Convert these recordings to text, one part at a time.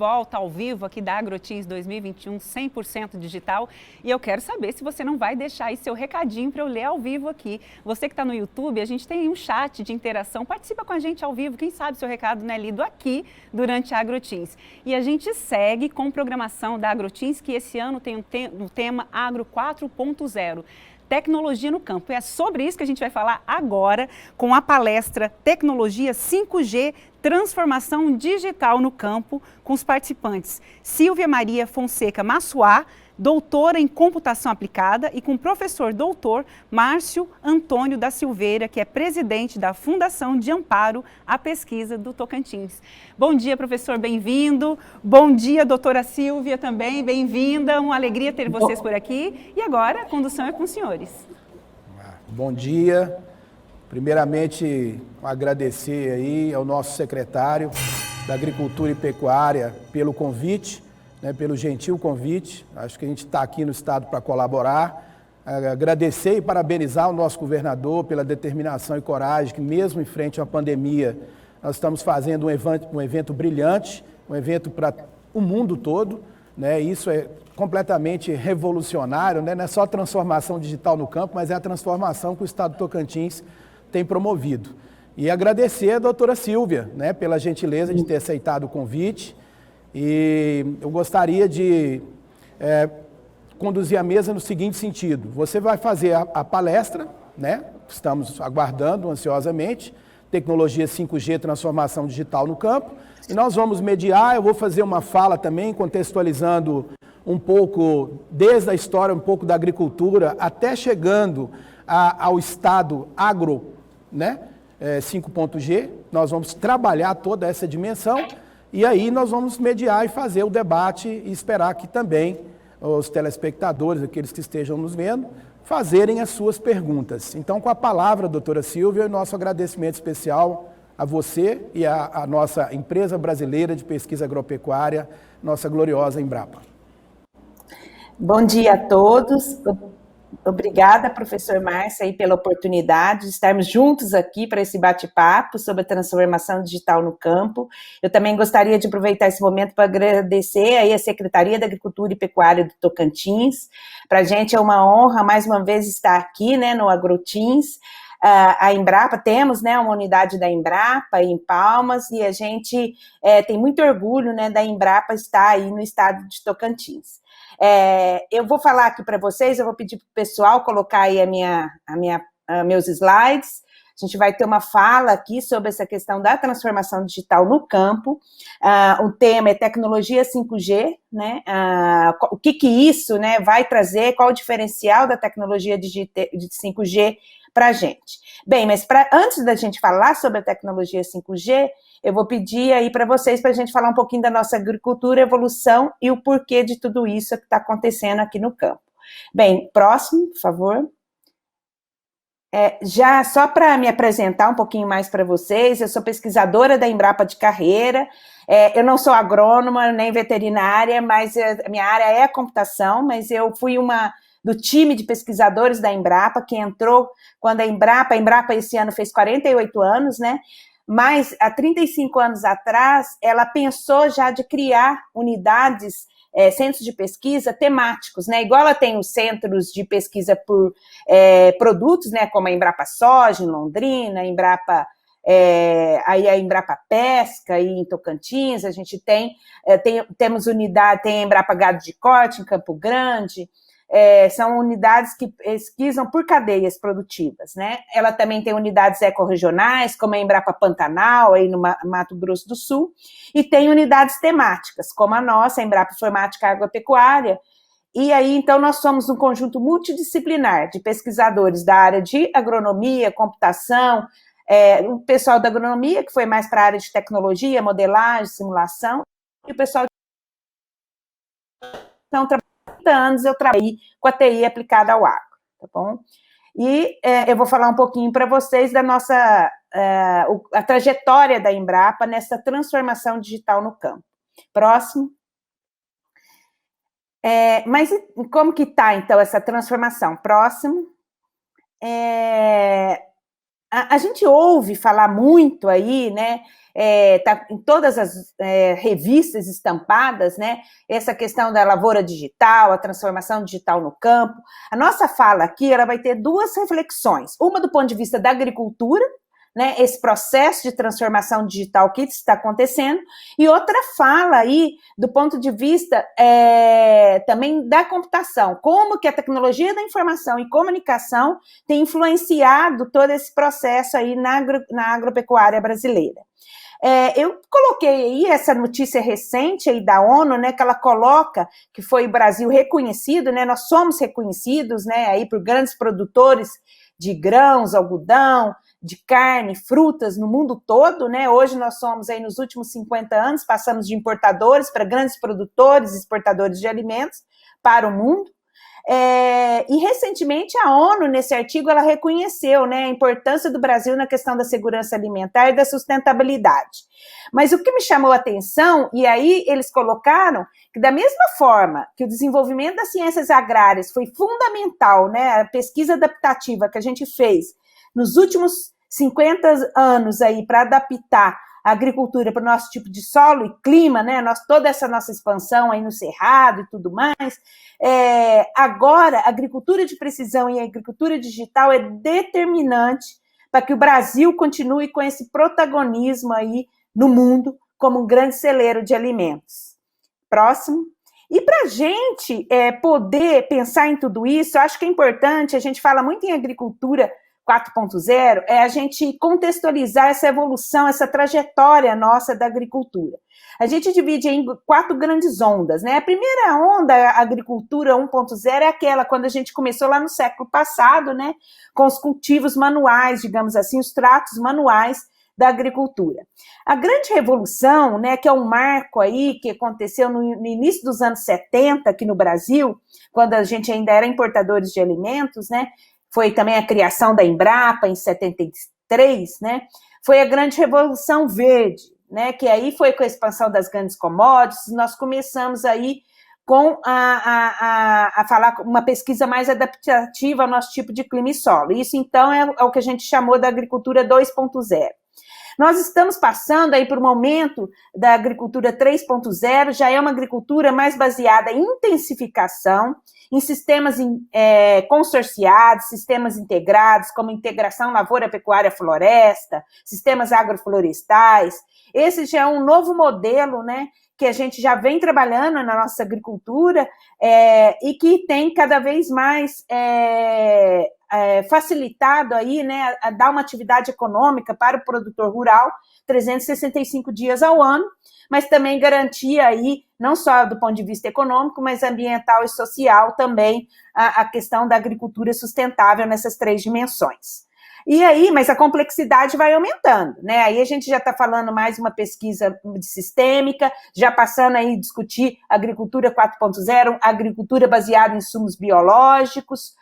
volta ao vivo aqui da AgroTeams 2021, 100% digital. E eu quero saber se você não vai deixar aí seu recadinho para eu ler ao vivo aqui. Você que está no YouTube, a gente tem um chat de interação. Participa com a gente ao vivo. Quem sabe seu recado não é lido aqui durante a AgroTeams. E a gente segue com programação da AgroTeams, que esse ano tem um tema Agro 4.0. Tecnologia no campo. E é sobre isso que a gente vai falar agora com a palestra Tecnologia 5G, Transformação Digital no Campo, com os participantes Silvia Maria Fonseca Massuá, doutora em computação aplicada, e com o professor doutor Márcio Antônio da Silveira, que é presidente da Fundação de Amparo à Pesquisa do Tocantins. Bom dia, professor, bem-vindo. Bom dia, doutora Silvia, também, bem-vinda. Uma alegria ter vocês por aqui. E agora, a condução é com os senhores. Bom dia. Primeiramente, agradecer aí ao nosso secretário da Agricultura e Pecuária pelo convite, pelo gentil convite. Acho que a gente está aqui no estado para colaborar. Agradecer e parabenizar o nosso governador pela determinação e coragem que, mesmo em frente à pandemia, nós estamos fazendo um evento brilhante, um evento para o mundo todo. Isso é completamente revolucionário, não é só transformação digital no campo, mas é a transformação que o estado do Tocantins tem promovido. E agradecer a doutora Silvia, pela gentileza de ter aceitado o convite. E eu gostaria de conduzir a mesa no seguinte sentido: você vai fazer a palestra, estamos aguardando ansiosamente, Tecnologia 5G, Transformação Digital no Campo, e nós vamos mediar. Eu vou fazer uma fala também contextualizando um pouco, desde a história, um pouco da agricultura, até chegando ao estado agro, 5.G, nós vamos trabalhar toda essa dimensão. E aí nós vamos mediar e fazer o debate e esperar que também os telespectadores, aqueles que estejam nos vendo, fazerem as suas perguntas. Então, com a palavra, doutora Silvia, o nosso agradecimento especial a você e a nossa empresa brasileira de pesquisa agropecuária, nossa gloriosa Embrapa. Bom dia a todos. Obrigada, professor Márcio, aí, pela oportunidade de estarmos juntos aqui para esse bate-papo sobre a transformação digital no campo. Eu também gostaria de aproveitar esse momento para agradecer aí a Secretaria da Agricultura e Pecuária do Tocantins. Para a gente é uma honra, mais uma vez, estar aqui, no AgroTeams. A Embrapa, temos, uma unidade da Embrapa em Palmas, e a gente tem muito orgulho, da Embrapa estar aí no estado de Tocantins. Eu vou falar aqui para vocês, eu vou pedir para o pessoal colocar aí meus slides. A gente vai ter uma fala aqui sobre essa questão da transformação digital no campo. O tema é tecnologia 5G, o que isso, vai trazer, qual o diferencial da tecnologia de 5G para a gente. Bem, mas antes da gente falar sobre a tecnologia 5G, eu vou pedir aí para vocês, para a gente falar um pouquinho da nossa agricultura, evolução e o porquê de tudo isso que está acontecendo aqui no campo. Bem, próximo, por favor. Já só para me apresentar um pouquinho mais para vocês, eu sou pesquisadora da Embrapa de carreira, eu não sou agrônoma nem veterinária, mas a minha área é a computação, mas eu fui do time de pesquisadores da Embrapa, que entrou quando a Embrapa esse ano fez 48 anos, mas há 35 anos atrás, ela pensou já de criar unidades, centros de pesquisa temáticos, igual ela tem os centros de pesquisa por produtos, como a Embrapa Soja, em Londrina, a Embrapa Pesca, aí em Tocantins, a gente temos unidade, tem a Embrapa Gado de Corte, em Campo Grande. São unidades que pesquisam por cadeias produtivas, Ela também tem unidades ecorregionais, como a Embrapa Pantanal, aí no Mato Grosso do Sul, e tem unidades temáticas, como a nossa, a Embrapa Informática Agropecuária. E aí, então, nós somos um conjunto multidisciplinar de pesquisadores da área de agronomia, computação, o pessoal da agronomia, que foi mais para a área de tecnologia, modelagem, simulação, e o pessoal então, 30 anos eu trabalhei com a TI aplicada ao agro, tá bom? E eu vou falar um pouquinho para vocês da nossa a trajetória da Embrapa nessa transformação digital no campo. Próximo. Mas como que está, então, essa transformação? Próximo. a gente ouve falar muito aí, né? Tá em todas as revistas estampadas, né? Essa questão da lavoura digital, a transformação digital no campo. A nossa fala aqui, ela vai ter duas reflexões. Uma do ponto de vista da agricultura, né, esse processo de transformação digital que está acontecendo, e outra fala aí do ponto de vista também da computação, como que a tecnologia da informação e comunicação tem influenciado todo esse processo aí na agropecuária brasileira. Eu coloquei aí essa notícia recente aí da ONU, né, que ela coloca que foi o Brasil reconhecido, né, nós somos reconhecidos, né, aí por grandes produtores de grãos, algodão, de carne, frutas no mundo todo, né? Hoje nós somos aí nos últimos 50 anos, passamos de importadores para grandes produtores, exportadores de alimentos para o mundo. E recentemente a ONU, nesse artigo, ela reconheceu, né, a importância do Brasil na questão da segurança alimentar e da sustentabilidade. Mas o que me chamou a atenção, e aí eles colocaram que da mesma forma que o desenvolvimento das ciências agrárias foi fundamental, né, a pesquisa adaptativa que a gente fez nos últimos 50 anos aí para adaptar a agricultura para o nosso tipo de solo e clima, né? Toda essa nossa expansão aí no Cerrado e tudo mais. Agora, a agricultura de precisão e a agricultura digital é determinante para que o Brasil continue com esse protagonismo aí no mundo como um grande celeiro de alimentos. Próximo. E para a gente poder pensar em tudo isso, eu acho que é importante, a gente fala muito em agricultura 4.0, a gente contextualizar essa evolução, essa trajetória nossa da agricultura. A gente divide em 4 grandes ondas, né? A primeira onda, a agricultura 1.0, é aquela quando a gente começou lá no século passado, né? Com os cultivos manuais, digamos assim, os tratos manuais da agricultura. A grande revolução, né, que é um marco aí que aconteceu no início dos anos 70 aqui no Brasil, quando a gente ainda era importadores de alimentos, né? Foi também a criação da Embrapa em 73, né? Foi a grande revolução verde, né? Que aí foi com a expansão das grandes commodities, nós começamos aí com a falar uma pesquisa mais adaptativa ao nosso tipo de clima e solo. Isso, então, é o que a gente chamou da agricultura 2.0. Nós estamos passando aí por um momento da agricultura 3.0, já é uma agricultura mais baseada em intensificação, em sistemas consorciados, sistemas integrados, como integração lavoura, pecuária, floresta, sistemas agroflorestais. Esse já é um novo modelo, né, que a gente já vem trabalhando na nossa agricultura e que tem cada vez mais facilitado aí, né, a dar uma atividade econômica para o produtor rural, 365 dias ao ano, mas também garantia aí, não só do ponto de vista econômico, mas ambiental e social também, a questão da agricultura sustentável nessas 3 dimensões. E aí, mas a complexidade vai aumentando, né? Aí a gente já está falando mais uma pesquisa sistêmica, já passando aí a discutir agricultura 4.0, agricultura baseada em insumos biológicos,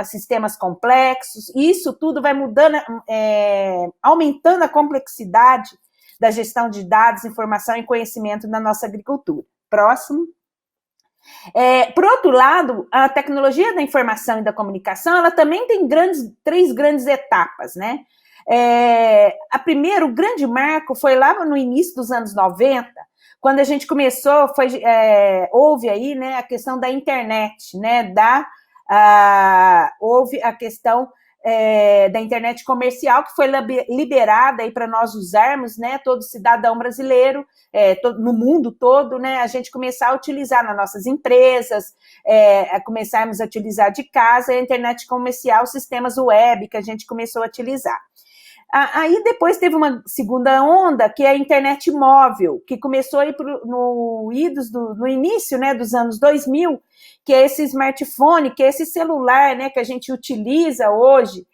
sistemas complexos, e isso tudo vai mudando, aumentando a complexidade da gestão de dados, informação e conhecimento na nossa agricultura. Próximo. Por outro lado, a tecnologia da informação e da comunicação, ela também tem 3 grandes etapas, né? A primeira, o grande marco foi lá no início dos anos 90, quando a gente começou, houve aí, né, a questão da internet, né, houve a questão da internet comercial, que foi liberada aí para nós usarmos, né, todo cidadão brasileiro, no mundo todo, né, a gente começar a utilizar nas nossas empresas, começarmos a utilizar de casa, a internet comercial, sistemas web que a gente começou a utilizar. Aí depois teve uma segunda onda, que é a internet móvel, que começou aí no início, né, dos anos 2000, que é esse smartphone, que é esse celular, né, que a gente utiliza hoje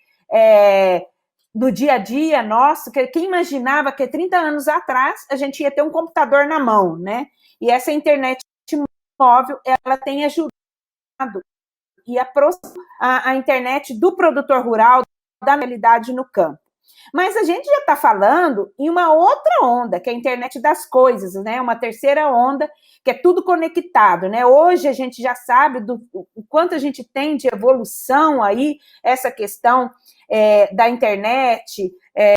no dia a dia nosso, que quem imaginava que 30 anos atrás a gente ia ter um computador na mão, né? E essa internet móvel, ela tem ajudado e aproximado a internet do produtor rural da realidade no campo. Mas a gente já está falando em uma outra onda, que é a internet das coisas, né? Uma terceira onda, que é tudo conectado, né? Hoje a gente já sabe o quanto a gente tem de evolução aí, essa questão da internet,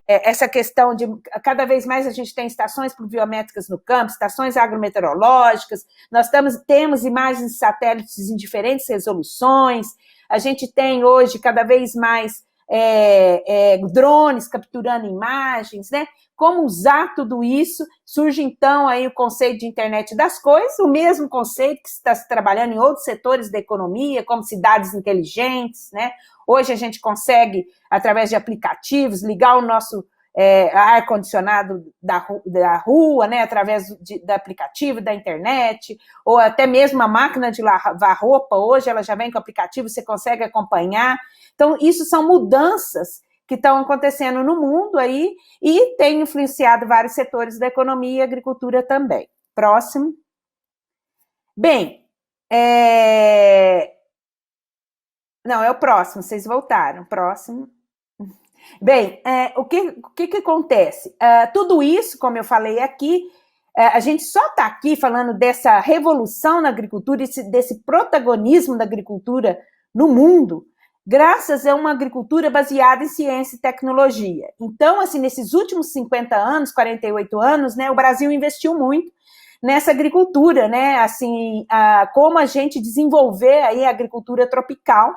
essa questão de cada vez mais a gente tem estações pluviométricas no campo, estações agrometeorológicas, nós temos imagens de satélites em diferentes resoluções, a gente tem hoje cada vez mais drones capturando imagens, né? Como usar tudo isso? Surge então aí o conceito de internet das coisas, o mesmo conceito que está se trabalhando em outros setores da economia, como cidades inteligentes, né? Hoje a gente consegue, através de aplicativos, ligar o nosso ar-condicionado da rua, né, através do aplicativo, da internet, ou até mesmo a máquina de lavar roupa, hoje ela já vem com o aplicativo, você consegue acompanhar. Então, isso são mudanças que estão acontecendo no mundo aí e tem influenciado vários setores da economia e agricultura também. Próximo. Bem, não, é o próximo, vocês voltaram. Próximo. Bem, o que acontece? Tudo isso, como eu falei aqui, a gente só está aqui falando dessa revolução na agricultura, desse protagonismo da agricultura no mundo, graças a uma agricultura baseada em ciência e tecnologia. Então, assim, nesses últimos 50 anos, 48 anos, né, o Brasil investiu muito nessa agricultura, né, assim, como a gente desenvolver aí a agricultura tropical.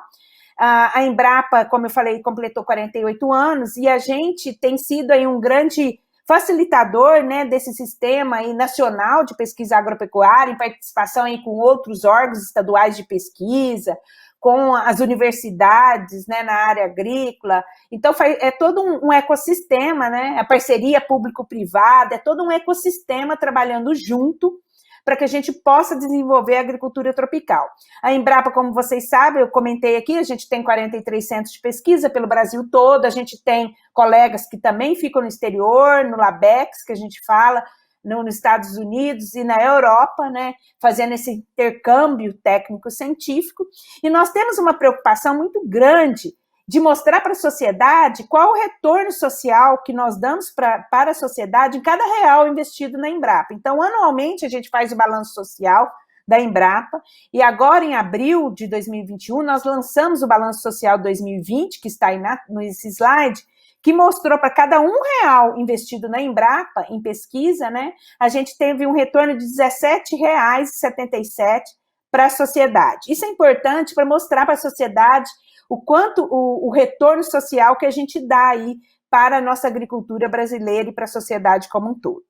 A Embrapa, como eu falei, completou 48 anos e a gente tem sido aí um grande facilitador, né, desse sistema aí nacional de pesquisa agropecuária, em participação aí com outros órgãos estaduais de pesquisa, com as universidades, né, na área agrícola. Então, é todo um ecossistema, né, a parceria público-privada, é todo um ecossistema trabalhando junto para que a gente possa desenvolver a agricultura tropical. A Embrapa, como vocês sabem, eu comentei aqui, a gente tem 43 centros de pesquisa pelo Brasil todo, a gente tem colegas que também ficam no exterior, no LABEX, que a gente fala, nos Estados Unidos e na Europa, né, fazendo esse intercâmbio técnico-científico, e nós temos uma preocupação muito grande de mostrar para a sociedade qual o retorno social que nós damos para a sociedade em cada real investido na Embrapa. Então, anualmente, a gente faz o balanço social da Embrapa, e agora, em abril de 2021, nós lançamos o balanço social 2020, que está aí nesse slide, que mostrou para cada R$1 investido na Embrapa, em pesquisa, né, a gente teve um retorno de R$17,77 para a sociedade. Isso é importante para mostrar para a sociedade o quanto o retorno social que a gente dá aí para a nossa agricultura brasileira e para a sociedade como um todo.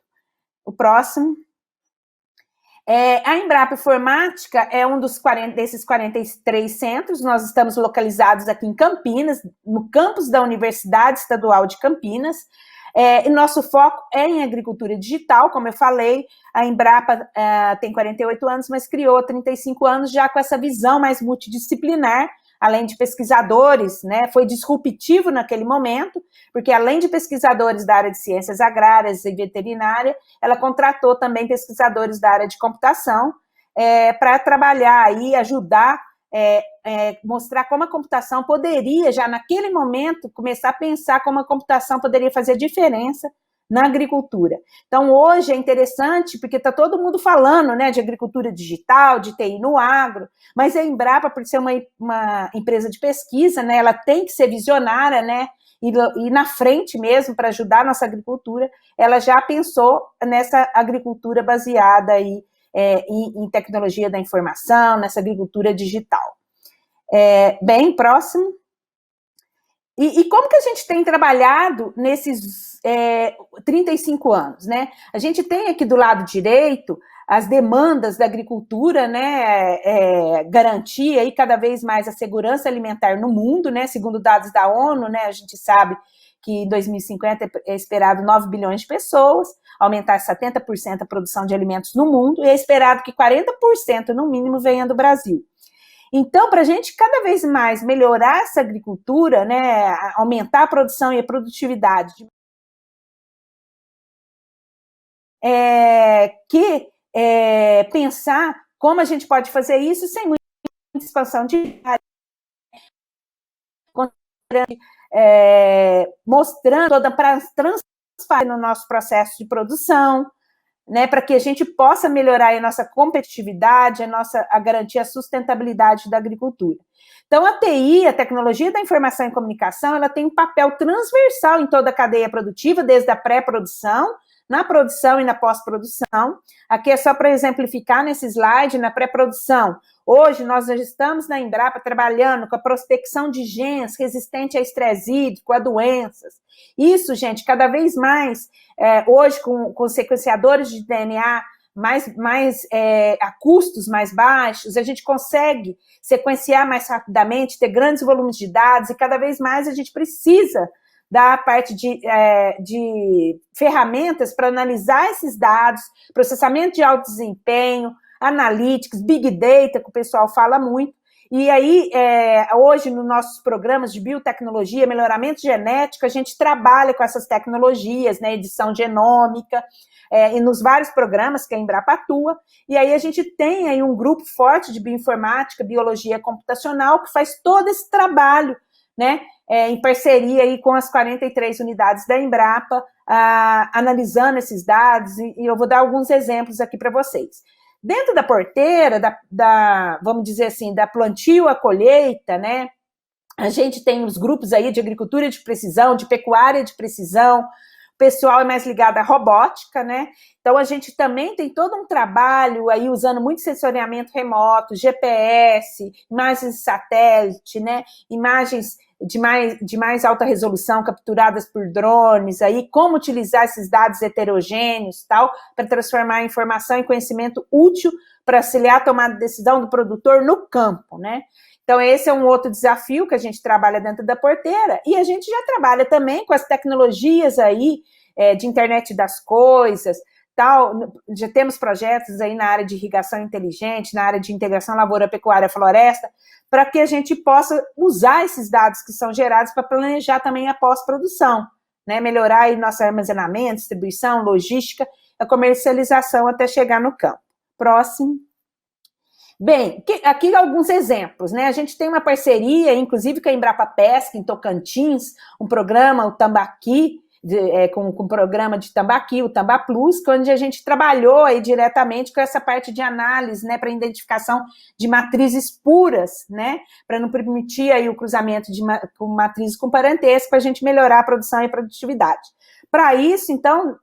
O próximo. A Embrapa Informática é um desses 43 centros, nós estamos localizados aqui em Campinas, no campus da Universidade Estadual de Campinas, e nosso foco é em agricultura digital, como eu falei, a Embrapa tem 48 anos, mas criou 35 anos já com essa visão mais multidisciplinar, além de pesquisadores, né, foi disruptivo naquele momento, porque além de pesquisadores da área de ciências agrárias e veterinária, ela contratou também pesquisadores da área de computação para trabalhar aí, ajudar, mostrar como a computação poderia, já naquele momento, começar a pensar como a computação poderia fazer diferença na agricultura. Então, hoje é interessante, porque está todo mundo falando, né, de agricultura digital, de TI no agro, mas a Embrapa, por ser uma empresa de pesquisa, né, ela tem que ser visionária, né, e na frente mesmo para ajudar a nossa agricultura, ela já pensou nessa agricultura baseada aí, em tecnologia da informação, nessa agricultura digital. Bem, próximo. E como que a gente tem trabalhado nesses 35 anos, né? A gente tem aqui do lado direito as demandas da agricultura, né? Garantir aí cada vez mais a segurança alimentar no mundo, né? Segundo dados da ONU, né? A gente sabe que em 2050 é esperado 9 bilhões de pessoas, aumentar 70% a produção de alimentos no mundo, e é esperado que 40% no mínimo venha do Brasil. Então, para a gente cada vez mais melhorar essa agricultura, né, aumentar a produção e a produtividade, pensar como a gente pode fazer isso sem muita expansão de mostrando toda para transferir no nosso processo de produção, né, para que a gente possa melhorar a nossa competitividade, a garantir a sustentabilidade da agricultura. Então, a TI, a tecnologia da informação e comunicação, ela tem um papel transversal em toda a cadeia produtiva, desde a pré-produção, na produção e na pós-produção. Aqui é só para exemplificar nesse slide, na pré-produção. Hoje, nós já estamos na Embrapa trabalhando com a prospecção de genes resistentes a estresse hídrico, a doenças. Isso, gente, cada vez mais, hoje, com sequenciadores de DNA a custos mais baixos, a gente consegue sequenciar mais rapidamente, ter grandes volumes de dados, e cada vez mais a gente precisa da parte de ferramentas para analisar esses dados, processamento de alto desempenho, analytics, big data, que o pessoal fala muito. E aí, hoje, nos nossos programas de biotecnologia, melhoramento genético, a gente trabalha com essas tecnologias, né, edição genômica, e nos vários programas que a Embrapa atua, e aí a gente tem aí um grupo forte de bioinformática, biologia computacional, que faz todo esse trabalho, né, em parceria aí com as 43 unidades da Embrapa, analisando esses dados, e eu vou dar alguns exemplos aqui para vocês. Dentro da porteira, vamos dizer assim, da plantio à colheita, né, a gente tem os grupos aí de agricultura de precisão, de pecuária de precisão, o pessoal é mais ligado à robótica, né? Então, a gente também tem todo um trabalho aí usando muito sensoriamento remoto, GPS, imagens de satélite, né? Imagens de mais alta resolução capturadas por drones, aí como utilizar esses dados heterogêneos, tal, para transformar a informação em conhecimento útil para auxiliar a tomada de decisão do produtor no campo, né? Então, esse é um outro desafio que a gente trabalha dentro da porteira, e a gente já trabalha também com as tecnologias aí de internet das coisas, tal. Já temos projetos aí na área de irrigação inteligente, na área de integração lavoura, pecuária, floresta, para que a gente possa usar esses dados que são gerados para planejar também a pós-produção, né? Melhorar aí nosso armazenamento, distribuição, logística, a comercialização até chegar no campo. Próximo. Bem, aqui alguns exemplos, né? A gente tem uma parceria, inclusive, com a Embrapa Pesca, em Tocantins, um programa, o Tambaqui, com o programa de Tambaqui, o Tamba Plus, onde a gente trabalhou aí diretamente com essa parte de análise, né, para identificação de matrizes puras, né, para não permitir aí o cruzamento com matrizes com parentesco, para a gente melhorar a produção e a produtividade. Para isso, então,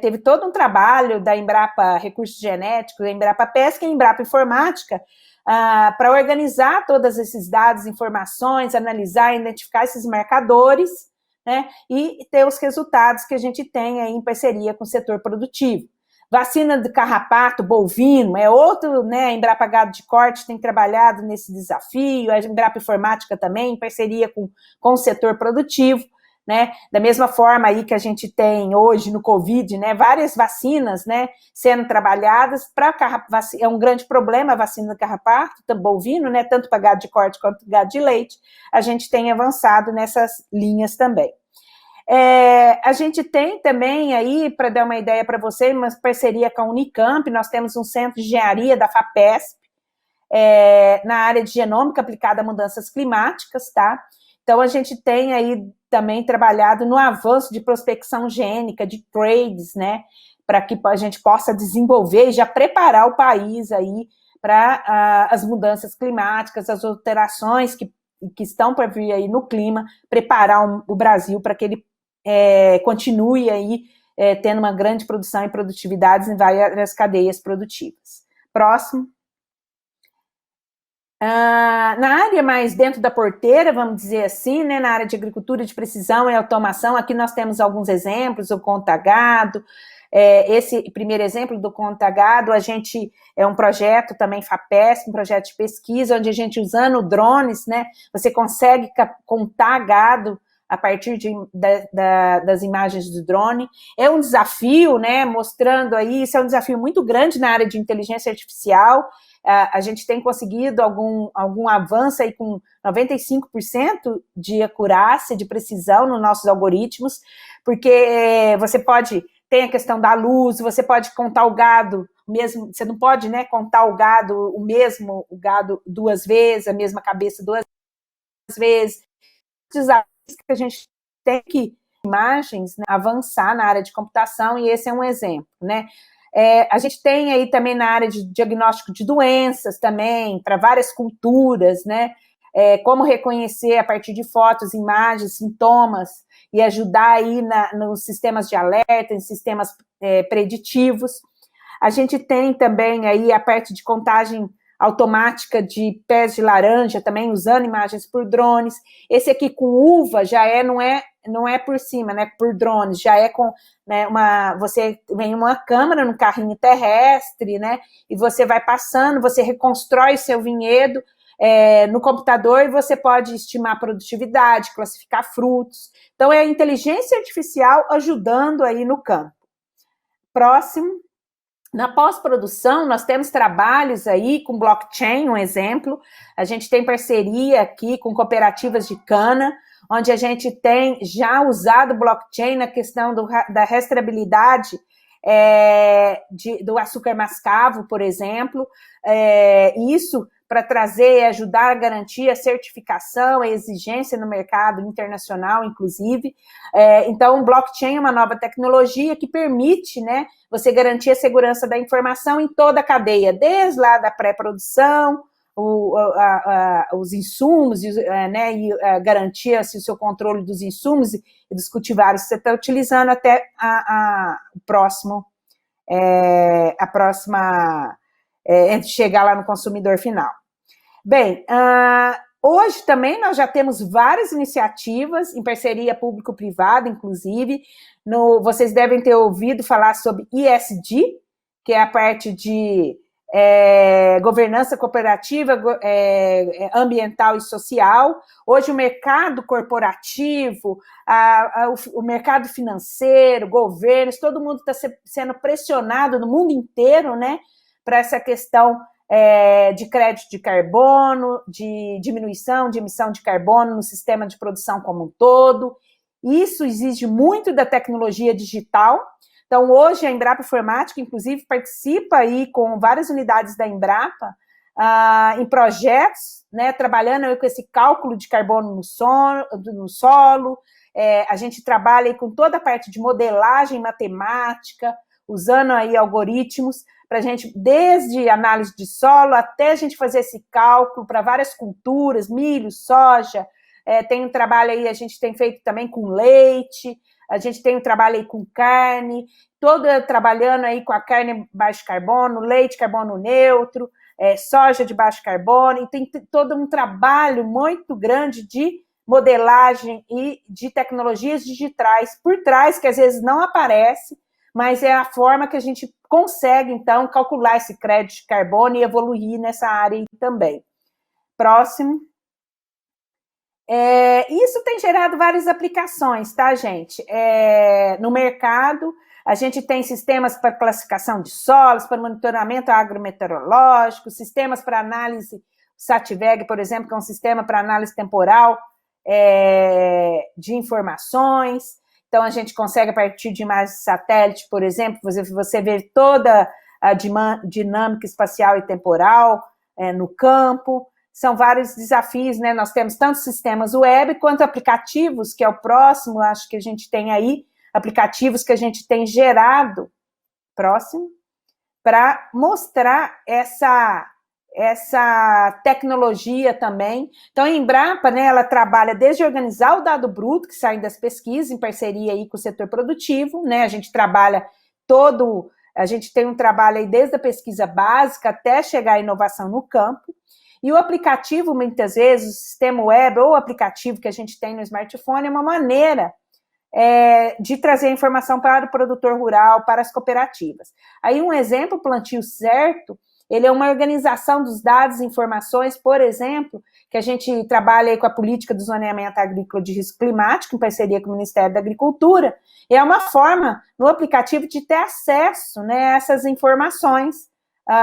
teve todo um trabalho da Embrapa Recursos Genéticos, da Embrapa Pesca e Embrapa Informática, para organizar todos esses dados, informações, analisar, identificar esses marcadores, né, e ter os resultados que a gente tem aí em parceria com o setor produtivo. Vacina de carrapato bovino é outro, né, a Embrapa Gado de Corte tem trabalhado nesse desafio, a Embrapa Informática também, em parceria com o setor produtivo, né, da mesma forma aí que a gente tem hoje no Covid, né, várias vacinas, né, sendo trabalhadas para é um grande problema a vacina do carrapato bovino, né, tanto para gado de corte quanto gado de leite, a gente tem avançado nessas linhas também. A gente tem também aí, para dar uma ideia para você, uma parceria com a Unicamp, nós temos um centro de engenharia da FAPESP, na área de genômica aplicada a mudanças climáticas, tá? Então, a gente tem aí também trabalhado no avanço de prospecção gênica, de trades, né, para que a gente possa desenvolver e já preparar o país aí para as mudanças climáticas, as alterações que estão para vir aí no clima, preparar o Brasil para que ele continue aí tendo uma grande produção e produtividades em várias cadeias produtivas. Próximo. Na área mais dentro da porteira, vamos dizer assim, né, na área de agricultura de precisão e automação, aqui nós temos alguns exemplos, o Contagado, esse primeiro exemplo do Contagado, a gente é um projeto também FAPESP, um projeto de pesquisa, onde a gente usando drones, né, você consegue contar gado a partir das imagens do drone. É um desafio, né, mostrando aí, isso é um desafio muito grande na área de inteligência artificial. A gente tem conseguido algum avanço aí com 95% de acurácia, de precisão nos nossos algoritmos, porque tem a questão da luz, você pode contar o gado mesmo, você não pode, né, contar o gado duas vezes, a mesma cabeça duas vezes, que a gente tem que imagens, né, avançar na área de computação, e esse é um exemplo, né? A gente tem aí também na área de diagnóstico de doenças também, para várias culturas, né? Como reconhecer a partir de fotos, imagens, sintomas, e ajudar aí nos sistemas de alerta, em sistemas preditivos. A gente tem também aí a parte de contagem automática de pés de laranja, também usando imagens por drones. Esse aqui com uva já não é por cima, né, por drones, já é com, né, você vem uma câmera no carrinho terrestre, né, e você vai passando, você reconstrói o seu vinhedo no computador, e você pode estimar a produtividade, classificar frutos. Então, é a inteligência artificial ajudando aí no campo. Próximo. Na pós-produção, nós temos trabalhos aí com blockchain, um exemplo. A gente tem parceria aqui com cooperativas de cana, onde a gente tem já usado blockchain na questão da rastreabilidade do açúcar mascavo, por exemplo. Isso para trazer e ajudar a garantir a certificação, a exigência no mercado internacional, inclusive. Então, o blockchain é uma nova tecnologia que permite, né, você garantir a segurança da informação em toda a cadeia, desde lá da pré-produção, os insumos, né, e garantir assim, o seu controle dos insumos e dos cultivares que você está utilizando até o próximo, a próxima, chegar lá no consumidor final. Bem, hoje também nós já temos várias iniciativas em parceria público-privada, inclusive. Vocês devem ter ouvido falar sobre ESG, que é a parte de governança cooperativa, ambiental e social. Hoje o mercado corporativo, o mercado financeiro, governos, todo mundo está sendo pressionado no mundo inteiro, né, para essa questão de crédito de carbono, de diminuição de emissão de carbono no sistema de produção como um todo. Isso exige muito da tecnologia digital. Então, hoje, a Embrapa Informática, inclusive, participa aí com várias unidades da Embrapa em projetos, né, trabalhando com esse cálculo de carbono no solo. A gente trabalha aí com toda a parte de modelagem matemática, usando aí algoritmos, para a gente, desde análise de solo, até a gente fazer esse cálculo para várias culturas, milho, soja. Tem um trabalho aí, a gente tem feito também com leite, a gente tem um trabalho aí com carne, trabalhando aí com a carne baixo carbono, leite carbono neutro, soja de baixo carbono, e tem todo um trabalho muito grande de modelagem e de tecnologias digitais por trás, que às vezes não aparece, mas é a forma que a gente consegue, então, calcular esse crédito de carbono e evoluir nessa área também. Próximo. Isso tem gerado várias aplicações, tá, gente? No mercado, a gente tem sistemas para classificação de solos, para monitoramento agrometeorológico, sistemas para análise, SATVEG, por exemplo, que é um sistema para análise temporal de informações. Então, a gente consegue, a partir de imagens de satélite, por exemplo, você ver toda a dinâmica espacial e temporal no campo. São vários desafios, né? Nós temos tanto sistemas web quanto aplicativos, que é o próximo, acho que a gente tem aí, aplicativos que a gente tem gerado, próximo, para mostrar essa tecnologia também. Então, a Embrapa, né, ela trabalha desde organizar o dado bruto, que sai das pesquisas, em parceria aí com o setor produtivo, né, a gente tem um trabalho aí desde a pesquisa básica até chegar à inovação no campo, e o aplicativo, muitas vezes, o sistema web ou o aplicativo que a gente tem no smartphone é uma maneira de trazer informação para o produtor rural, para as cooperativas. Aí um exemplo, o Plantio Certo, ele é uma organização dos dados e informações, por exemplo, que a gente trabalha aí com a política do zoneamento agrícola de risco climático, em parceria com o Ministério da Agricultura, e é uma forma, no aplicativo, de ter acesso, né, a essas informações.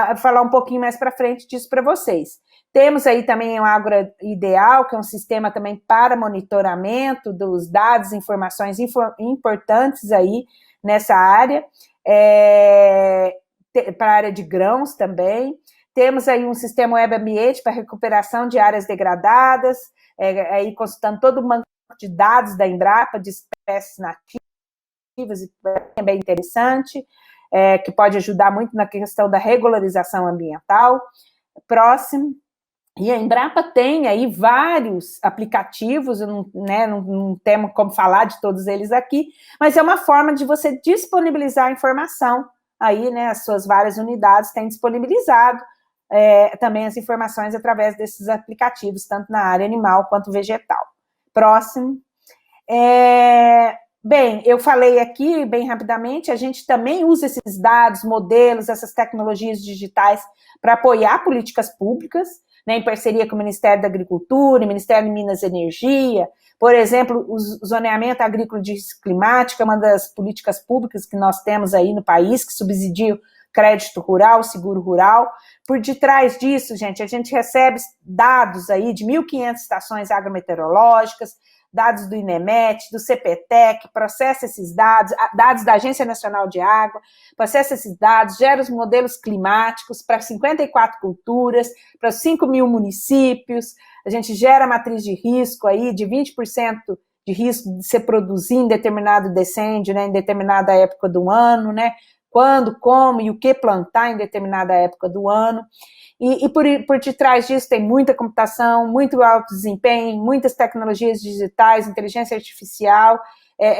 Vou falar um pouquinho mais para frente disso para vocês. Temos aí também o AgroIdeal, que é um sistema também para monitoramento dos dados e informações importantes aí nessa área, para a área de grãos também. Temos aí um sistema web ambiente para recuperação de áreas degradadas, aí consultando todo o banco de dados da Embrapa, de espécies nativas, e é bem interessante, que pode ajudar muito na questão da regularização ambiental. Próximo. E a Embrapa tem aí vários aplicativos, não temos como falar de todos eles aqui, mas é uma forma de você disponibilizar a informação. Aí, né, as suas várias unidades têm disponibilizado também as informações através desses aplicativos, tanto na área animal quanto vegetal. Próximo. Bem, eu falei aqui, bem rapidamente, a gente também usa esses dados, modelos, essas tecnologias digitais para apoiar políticas públicas, né, em parceria com o Ministério da Agricultura, o Ministério de Minas e Energia. Por exemplo, o zoneamento agrícola de risco climático é uma das políticas públicas que nós temos aí no país, que subsidia o crédito rural, seguro rural. Por detrás disso, gente, a gente recebe dados aí de 1.500 estações agrometeorológicas, dados do INEMET, do CPTEC, processa esses dados, dados da Agência Nacional de Água, processa esses dados, gera os modelos climáticos para 54 culturas, para 5.000 municípios, a gente gera a matriz de risco aí de 20% de risco de se produzir em determinado decêndio, né, em determinada época do ano, né, quando, como e o que plantar em determinada época do ano. E por detrás disso tem muita computação, muito alto desempenho, muitas tecnologias digitais, inteligência artificial,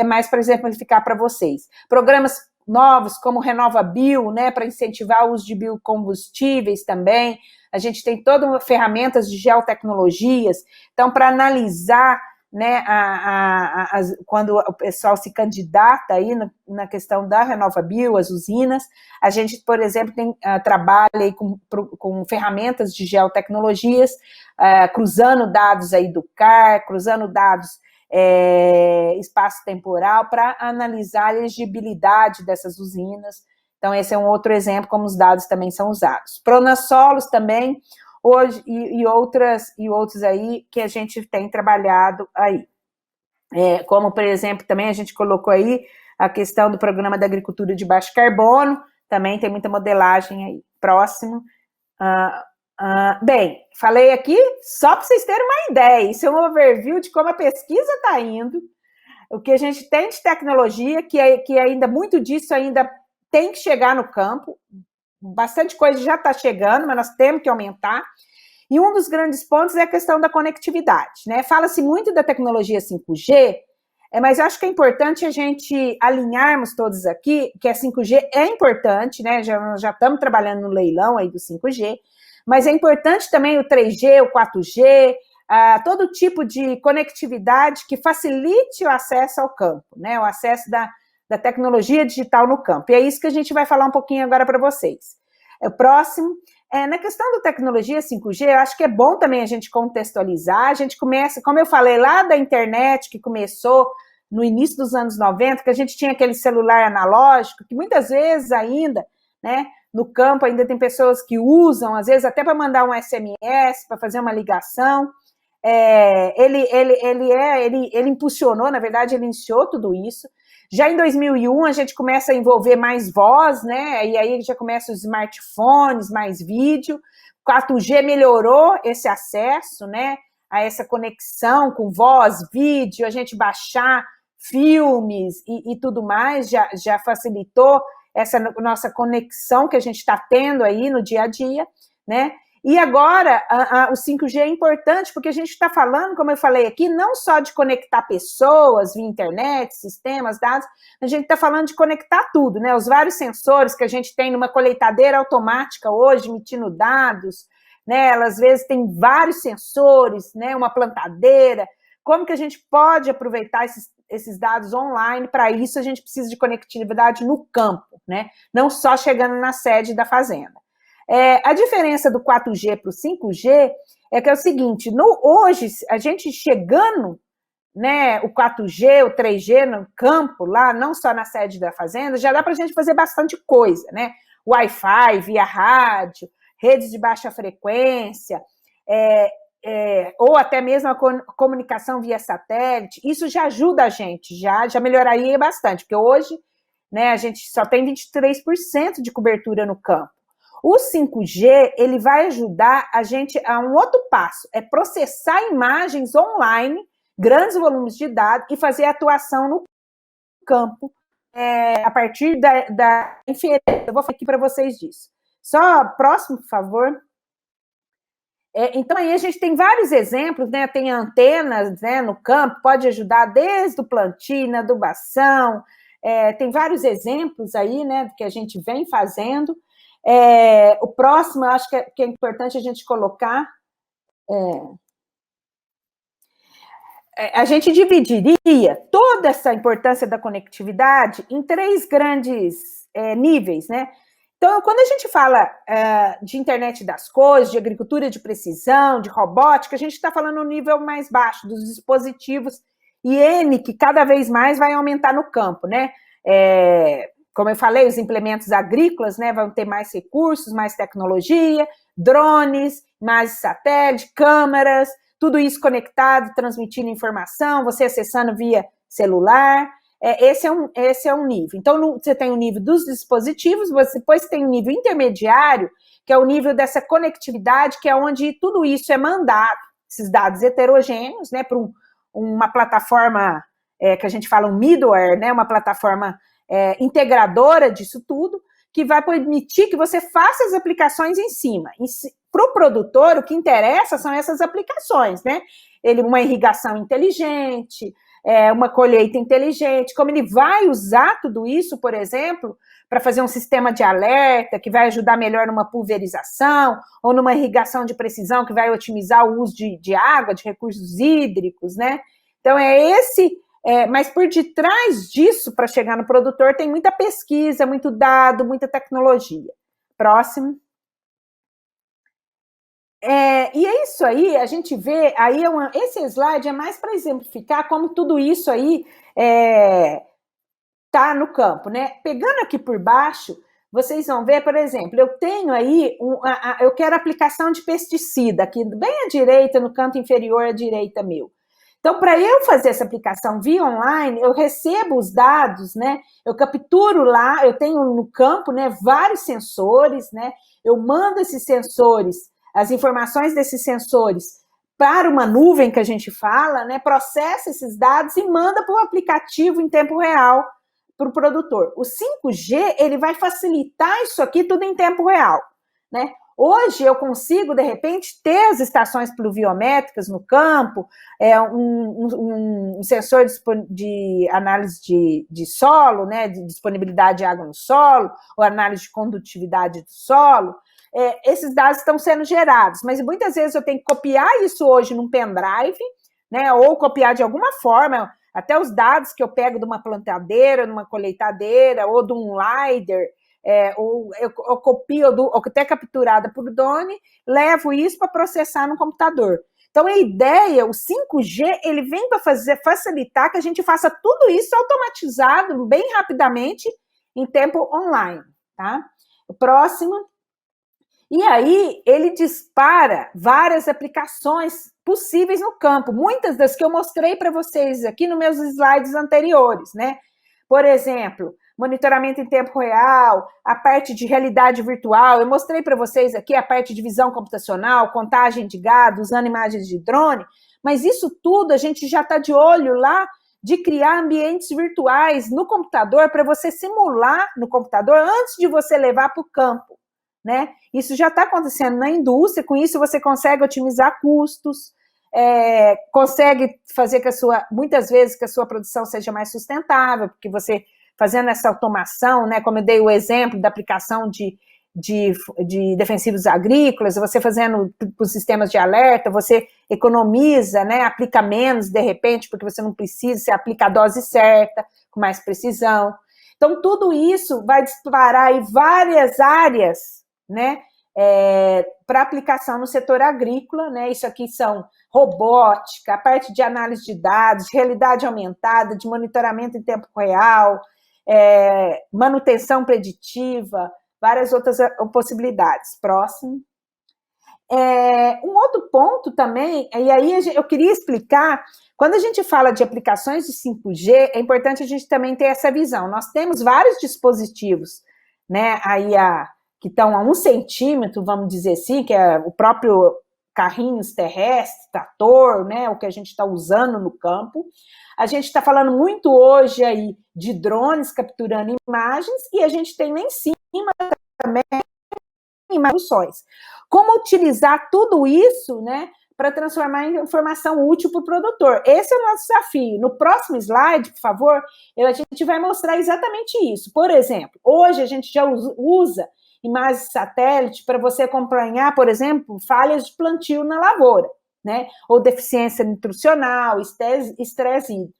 mais para exemplificar para vocês. Programas novos como o RenovaBio, né, para incentivar o uso de biocombustíveis também. A gente tem todas ferramentas de geotecnologias, então para analisar, né, quando o pessoal se candidata aí na questão da RenovaBio, as usinas, a gente, por exemplo, trabalha aí com ferramentas de geotecnologias, cruzando dados aí do CAR, cruzando dados espaço-temporal, para analisar a elegibilidade dessas usinas. Então, esse é um outro exemplo como os dados também são usados. Pronassolos também, hoje, e outros aí que a gente tem trabalhado aí. Como, por exemplo, também a gente colocou aí a questão do Programa da Agricultura de Baixo Carbono, também tem muita modelagem aí. Próximo. Bem, falei aqui só para vocês terem uma ideia, isso é um overview de como a pesquisa está indo, o que a gente tem de tecnologia, que ainda muito disso ainda tem que chegar no campo, bastante coisa já está chegando, mas nós temos que aumentar. E um dos grandes pontos é a questão da conectividade, né? Fala-se muito da tecnologia 5G, mas eu acho que é importante a gente alinharmos todos aqui, que a 5G é importante, né? Já estamos trabalhando no leilão aí do 5G, mas é importante também o 3G, o 4G, todo tipo de conectividade que facilite o acesso ao campo, né? O acesso da tecnologia digital no campo. E é isso que a gente vai falar um pouquinho agora para vocês. O próximo, na questão da tecnologia 5G, eu acho que é bom também a gente contextualizar, a gente começa, como eu falei, lá da internet, que começou no início dos anos 90, que a gente tinha aquele celular analógico, que muitas vezes ainda, né, no campo ainda tem pessoas que usam, às vezes até para mandar um SMS, para fazer uma ligação. Ele impulsionou, na verdade, ele iniciou tudo isso. Já em 2001, a gente começa a envolver mais voz, né? E aí já começa os smartphones, mais vídeo. 4G melhorou esse acesso, né? A essa conexão com voz, vídeo, a gente baixar filmes e tudo mais, já facilitou essa nossa conexão que a gente está tendo aí no dia a dia, né? E agora, o 5G é importante porque a gente está falando, como eu falei aqui, não só de conectar pessoas via internet, sistemas, dados, a gente está falando de conectar tudo, né? Os vários sensores que a gente tem numa colheitadeira automática hoje, emitindo dados, né? Ela, às vezes, tem vários sensores, né? Uma plantadeira. Como que a gente pode aproveitar esses dados online? Para isso, a gente precisa de conectividade no campo, né? Não só chegando na sede da fazenda. A diferença do 4G para o 5G é que é o seguinte, hoje, a gente chegando, né, o 4G, o 3G no campo, lá, não só na sede da fazenda, já dá para a gente fazer bastante coisa, né? Wi-Fi, via rádio, redes de baixa frequência, ou até mesmo a comunicação via satélite, isso já ajuda a gente, já melhoraria bastante, porque hoje, né, a gente só tem 23% de cobertura no campo. O 5G, ele vai ajudar a gente a um outro passo, é processar imagens online grandes volumes de dados e fazer atuação no campo a partir da inferência. Eu vou falar aqui para vocês disso. Só próximo, por favor. Então, aí a gente tem vários exemplos, né? Tem antenas, né, no campo, pode ajudar desde o plantio, na adubação, tem vários exemplos aí, né, que a gente vem fazendo. O próximo, eu acho que é importante a gente colocar. A gente dividiria toda essa importância da conectividade em 3 grandes níveis, né? Então, quando a gente fala de internet das coisas, de agricultura de precisão, de robótica, a gente está falando no nível mais baixo, dos dispositivos IN, que cada vez mais vai aumentar no campo, né? Como eu falei, os implementos agrícolas, né, vão ter mais recursos, mais tecnologia, drones, mais satélite, câmeras, tudo isso conectado, transmitindo informação, você acessando via celular. Esse é um nível. Então, você tem o nível dos dispositivos, você depois tem o nível intermediário, que é o nível dessa conectividade, que é onde tudo isso é mandado, esses dados heterogêneos, né, para uma plataforma que a gente fala um middleware, né, uma plataforma integradora disso tudo, que vai permitir que você faça as aplicações em cima. Para o produtor, o que interessa são essas aplicações, né? Uma irrigação inteligente, uma colheita inteligente, como ele vai usar tudo isso, por exemplo, para fazer um sistema de alerta que vai ajudar melhor numa pulverização ou numa irrigação de precisão que vai otimizar o uso de água, de recursos hídricos, né? Então, mas por detrás disso, para chegar no produtor, tem muita pesquisa, muito dado, muita tecnologia. Próximo. E é isso aí, a gente vê, aí esse slide é mais para exemplificar como tudo isso aí está no campo, né? Pegando aqui por baixo, vocês vão ver, por exemplo, eu tenho aí, eu quero aplicação de pesticida, aqui bem à direita, no canto inferior à direita meu. Então, para eu fazer essa aplicação via online, eu recebo os dados, né? Eu capturo lá, eu tenho no campo, né, vários sensores, né? Eu mando esses sensores, as informações desses sensores para uma nuvem que a gente fala, né? Processa esses dados e manda para o aplicativo em tempo real para o produtor. O 5G, ele vai facilitar isso aqui tudo em tempo real, né? Hoje eu consigo, de repente, ter as estações pluviométricas no campo, um sensor de análise de solo, né, de disponibilidade de água no solo, ou análise de condutividade do solo. Esses dados estão sendo gerados, mas muitas vezes eu tenho que copiar isso hoje num pendrive, né, ou copiar de alguma forma, até os dados que eu pego de uma plantadeira, numa colheitadeira, ou de um LiDAR, ou eu copio, ou até capturada por drone, levo isso para processar no computador. Então, a ideia, o 5G, ele vem para facilitar que a gente faça tudo isso automatizado, bem rapidamente, em tempo online, tá? O próximo. E aí, ele dispara várias aplicações possíveis no campo, muitas das que eu mostrei para vocês aqui nos meus slides anteriores, né? Por exemplo, monitoramento em tempo real, a parte de realidade virtual, eu mostrei para vocês aqui a parte de visão computacional, contagem de gado, usando imagens de drone, mas isso tudo a gente já está de olho lá de criar ambientes virtuais no computador para você simular no computador antes de você levar para o campo, né? Isso já está acontecendo na indústria, com isso você consegue otimizar custos, consegue fazer muitas vezes que a sua produção seja mais sustentável, porque você fazendo essa automação, né, como eu dei o exemplo da aplicação de defensivos agrícolas, você fazendo os sistemas de alerta, você economiza, né, aplica menos de repente, porque você não precisa, você aplica a dose certa, com mais precisão. Então, tudo isso vai disparar em várias áreas, né, para aplicação no setor agrícola, né, isso aqui são robótica, a parte de análise de dados, realidade aumentada, de monitoramento em tempo real, manutenção preditiva, várias outras possibilidades. Próximo. Um outro ponto também, e aí eu queria explicar, quando a gente fala de aplicações de 5G, é importante a gente também ter essa visão. Nós temos vários dispositivos, né, aí que estão a 1 centímetro, vamos dizer assim, que é o próprio carrinhos terrestres, trator, né, o que a gente está usando no campo. A gente está falando muito hoje aí de drones capturando imagens e a gente tem lá em cima também imagens. Como utilizar tudo isso, né, para transformar em informação útil para o produtor? Esse é o nosso desafio. No próximo slide, por favor, a gente vai mostrar exatamente isso. Por exemplo, hoje a gente já usa imagens de satélite para você acompanhar, por exemplo, falhas de plantio na lavoura, né? Ou deficiência nutricional, estresse hídrico.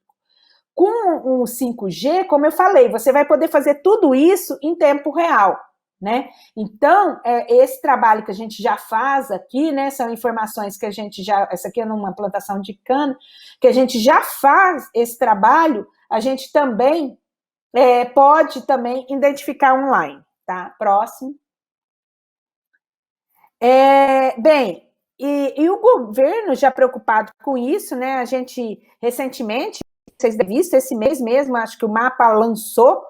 Com o 5G, como eu falei, você vai poder fazer tudo isso em tempo real, né? Então, esse trabalho que a gente já faz aqui, né, são informações que a gente já, essa aqui é numa plantação de cana, que a gente já faz esse trabalho, a gente também pode também identificar online, tá? Próximo. Bem, e o governo já preocupado com isso, né, a gente recentemente, vocês devem visto, esse mês mesmo, acho que o MAPA lançou,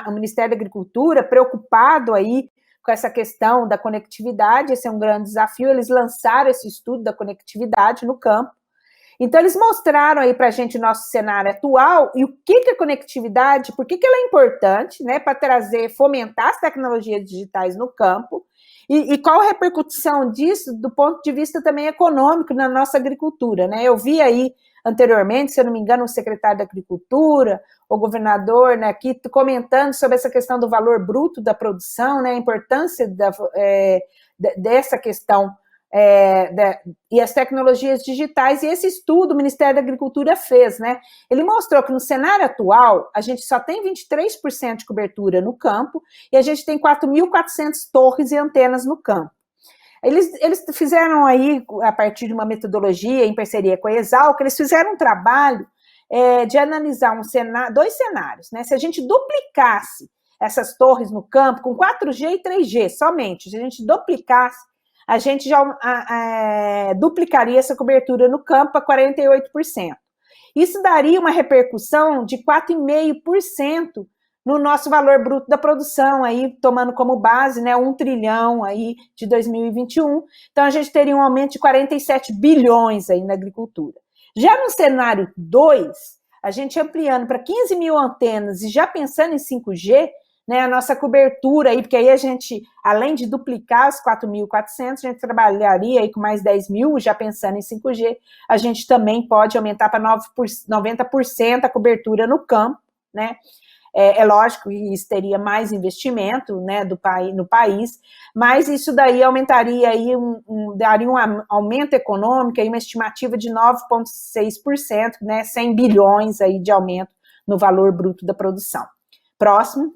o Ministério da Agricultura, preocupado aí com essa questão da conectividade, esse é um grande desafio, eles lançaram esse estudo da conectividade no campo. Então, eles mostraram aí para a gente o nosso cenário atual e o que a conectividade, por que ela é importante, né, para fomentar as tecnologias digitais no campo, e qual a repercussão disso do ponto de vista também econômico na nossa agricultura, né? Eu vi aí anteriormente, se eu não me engano, o secretário da Agricultura, o governador, né, aqui comentando sobre essa questão do valor bruto da produção, né, a importância dessa questão e as tecnologias digitais, e esse estudo o Ministério da Agricultura fez, né? Ele mostrou que no cenário atual, a gente só tem 23% de cobertura no campo, e a gente tem 4.400 torres e antenas no campo. Eles fizeram aí, a partir de uma metodologia em parceria com a Exalc, eles fizeram um trabalho de analisar dois cenários, né? Se a gente duplicasse essas torres no campo com 4G e 3G somente, se a gente duplicasse, a gente já duplicaria essa cobertura no campo a 48%. Isso daria uma repercussão de 4,5% no nosso valor bruto da produção, aí, tomando como base, né, 1 trilhão aí de 2021. Então, a gente teria um aumento de 47 bilhões aí na agricultura. Já no cenário 2, a gente ampliando para 15 mil antenas e já pensando em 5G, né, a nossa cobertura aí, porque aí a gente, além de duplicar os 4.400, a gente trabalharia aí com mais 10 mil, já pensando em 5G, a gente também pode aumentar para 90% a cobertura no campo, né? É lógico que isso teria mais investimento, né, no país, mas isso daí aumentaria aí, daria um aumento econômico, aí uma estimativa de 9,6%, né, 100 bilhões aí de aumento no valor bruto da produção. Próximo.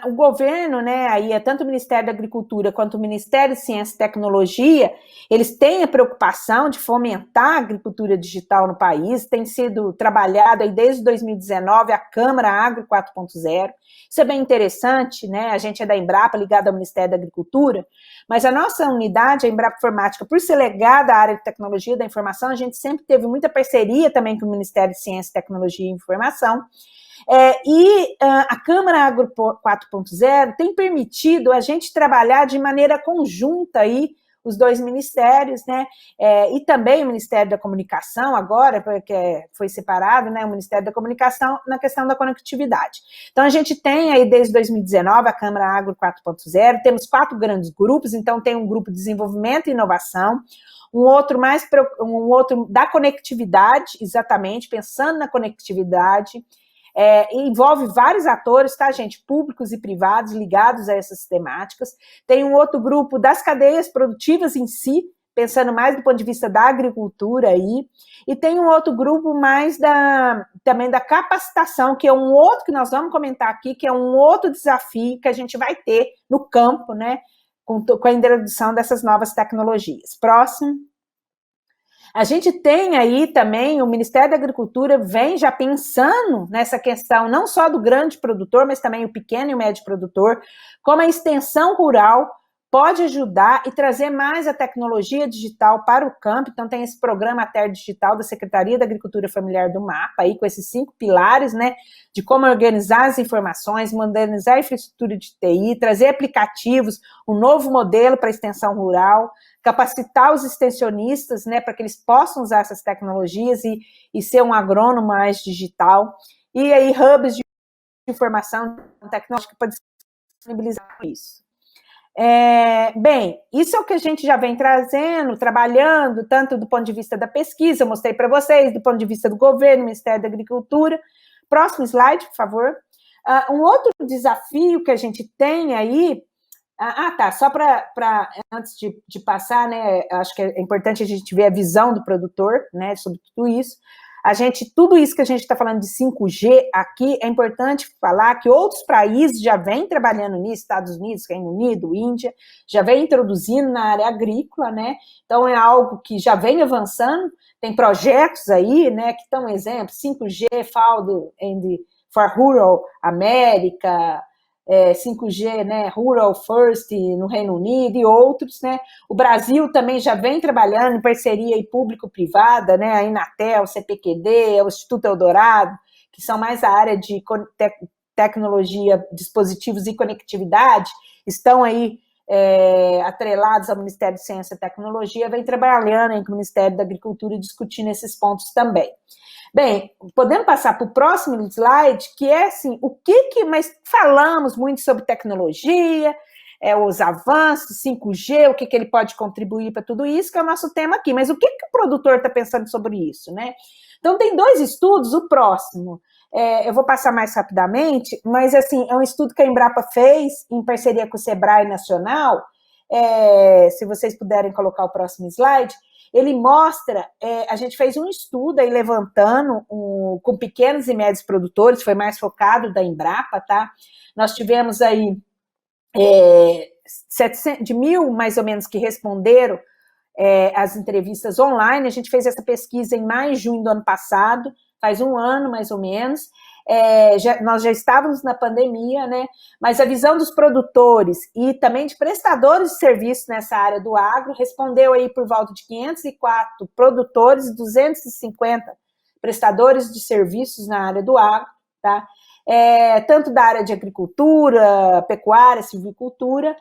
O governo, né, aí tanto o Ministério da Agricultura quanto o Ministério de Ciência e Tecnologia, eles têm a preocupação de fomentar a agricultura digital no país, tem sido trabalhado aí desde 2019 a Câmara Agro 4.0, isso é bem interessante, né, a gente é da Embrapa, ligada ao Ministério da Agricultura, mas a nossa unidade, a Embrapa Informática, por ser ligada à área de tecnologia da informação, a gente sempre teve muita parceria também com o Ministério de Ciência, Tecnologia e Informação, a Câmara Agro 4.0 tem permitido a gente trabalhar de maneira conjunta aí, os dois ministérios, né, e também o Ministério da Comunicação agora, porque foi separado, né, o Ministério da Comunicação na questão da conectividade. Então, a gente tem aí desde 2019 a Câmara Agro 4.0, temos 4 grandes grupos, então tem um grupo de desenvolvimento e inovação, um outro da conectividade, exatamente, pensando na conectividade, envolve vários atores, tá, gente? Públicos e privados ligados a essas temáticas. Tem um outro grupo das cadeias produtivas em si, pensando mais do ponto de vista da agricultura aí. E tem um outro grupo mais também da capacitação, que é um outro que nós vamos comentar aqui, que é um outro desafio que a gente vai ter no campo, né? Com a introdução dessas novas tecnologias. Próximo. A gente tem aí também, o Ministério da Agricultura vem já pensando nessa questão, não só do grande produtor, mas também o pequeno e o médio produtor, como a extensão rural pode ajudar e trazer mais a tecnologia digital para o campo. Então, tem esse programa Terra Digital da Secretaria da Agricultura Familiar do MAPA, aí, com esses 5 pilares, né, de como organizar as informações, modernizar a infraestrutura de TI, trazer aplicativos, um novo modelo para a extensão rural, capacitar os extensionistas, né, para que eles possam usar essas tecnologias e ser um agrônomo mais digital, e aí hubs de informação tecnológica para disponibilizar isso. Bem, isso é o que a gente já vem trazendo, trabalhando, tanto do ponto de vista da pesquisa, eu mostrei para vocês, do ponto de vista do governo, Ministério da Agricultura. Próximo slide, por favor. Um outro desafio que a gente tem aí, só para antes de passar, né, acho que é importante a gente ver a visão do produtor, né, sobre tudo isso. Tudo isso que a gente está falando de 5G aqui, é importante falar que outros países já vêm trabalhando nisso, Estados Unidos, Reino Unido, Índia, já vem introduzindo na área agrícola, né? Então, é algo que já vem avançando, tem projetos aí, né, que estão exemplo, 5G, for Rural America, 5G, né, Rural First no Reino Unido e outros, né? O Brasil também já vem trabalhando em parceria público-privada, né? A Inatel, o CPQD, o Instituto Eldorado, que são mais a área de tecnologia, dispositivos e conectividade, estão aí atrelados ao Ministério de Ciência e Tecnologia, vem trabalhando aí com o Ministério da Agricultura e discutindo esses pontos também. Bem, podemos passar para o próximo slide, que é assim, mas falamos muito sobre tecnologia, os avanços, 5G, o que ele pode contribuir para tudo isso, que é o nosso tema aqui, mas o que o produtor está pensando sobre isso, né? Então, tem 2 estudos, o próximo, eu vou passar mais rapidamente, mas assim, é um estudo que a Embrapa fez em parceria com o Sebrae Nacional, se vocês puderem colocar o próximo slide. Ele mostra, a gente fez um estudo aí levantando com pequenos e médios produtores, foi mais focado da Embrapa, tá? Nós tivemos aí 1.000, mais ou menos, que responderam as entrevistas online. A gente fez essa pesquisa em maio e junho do ano passado, faz um ano, mais ou menos. Nós já estávamos na pandemia, né? Mas a visão dos produtores e também de prestadores de serviços nessa área do agro respondeu aí por volta de 504 produtores e 250 prestadores de serviços na área do agro, tá? Tanto da área de agricultura, pecuária, silvicultura.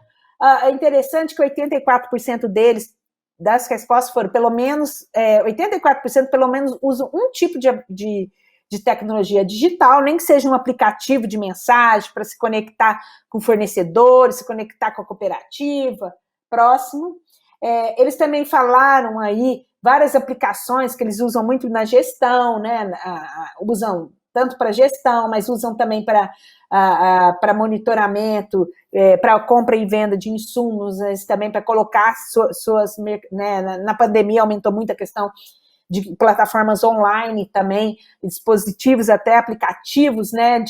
É interessante que 84% das respostas foram pelo menos, 84% pelo menos usam um tipo de tecnologia digital, nem que seja um aplicativo de mensagem para se conectar com fornecedores, se conectar com a cooperativa. Próximo. Eles também falaram aí várias aplicações que eles usam muito na gestão, né? Usam tanto para gestão, mas usam também para monitoramento, para compra e venda de insumos, também para colocar né? Na pandemia aumentou muito a questão de plataformas online também, dispositivos, até aplicativos, né,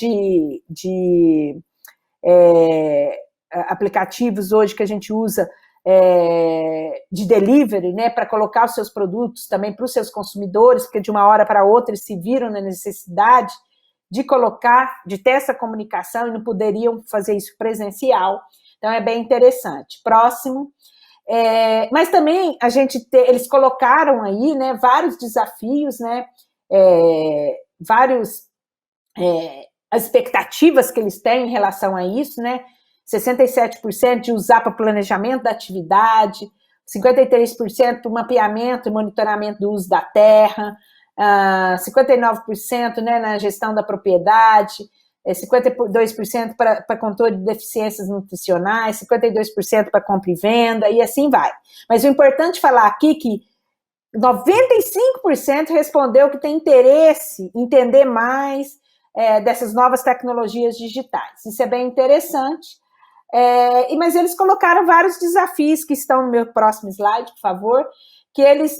aplicativos hoje que a gente usa de delivery, né, para colocar os seus produtos também para os seus consumidores, porque de uma hora para outra eles se viram na necessidade de ter essa comunicação e não poderiam fazer isso presencial. Então, é bem interessante. Próximo. Mas também eles colocaram aí, né, vários desafios, né, as expectativas que eles têm em relação a isso, né, 67% de usar para planejamento da atividade, 53% para mapeamento e monitoramento do uso da terra, 59%, né, na gestão da propriedade, 52% para controle de deficiências nutricionais, 52% para compra e venda, e assim vai. Mas o importante falar aqui é que 95% respondeu que tem interesse em entender mais dessas novas tecnologias digitais. Isso é bem interessante. Mas eles colocaram vários desafios que estão no meu próximo slide, por favor, que eles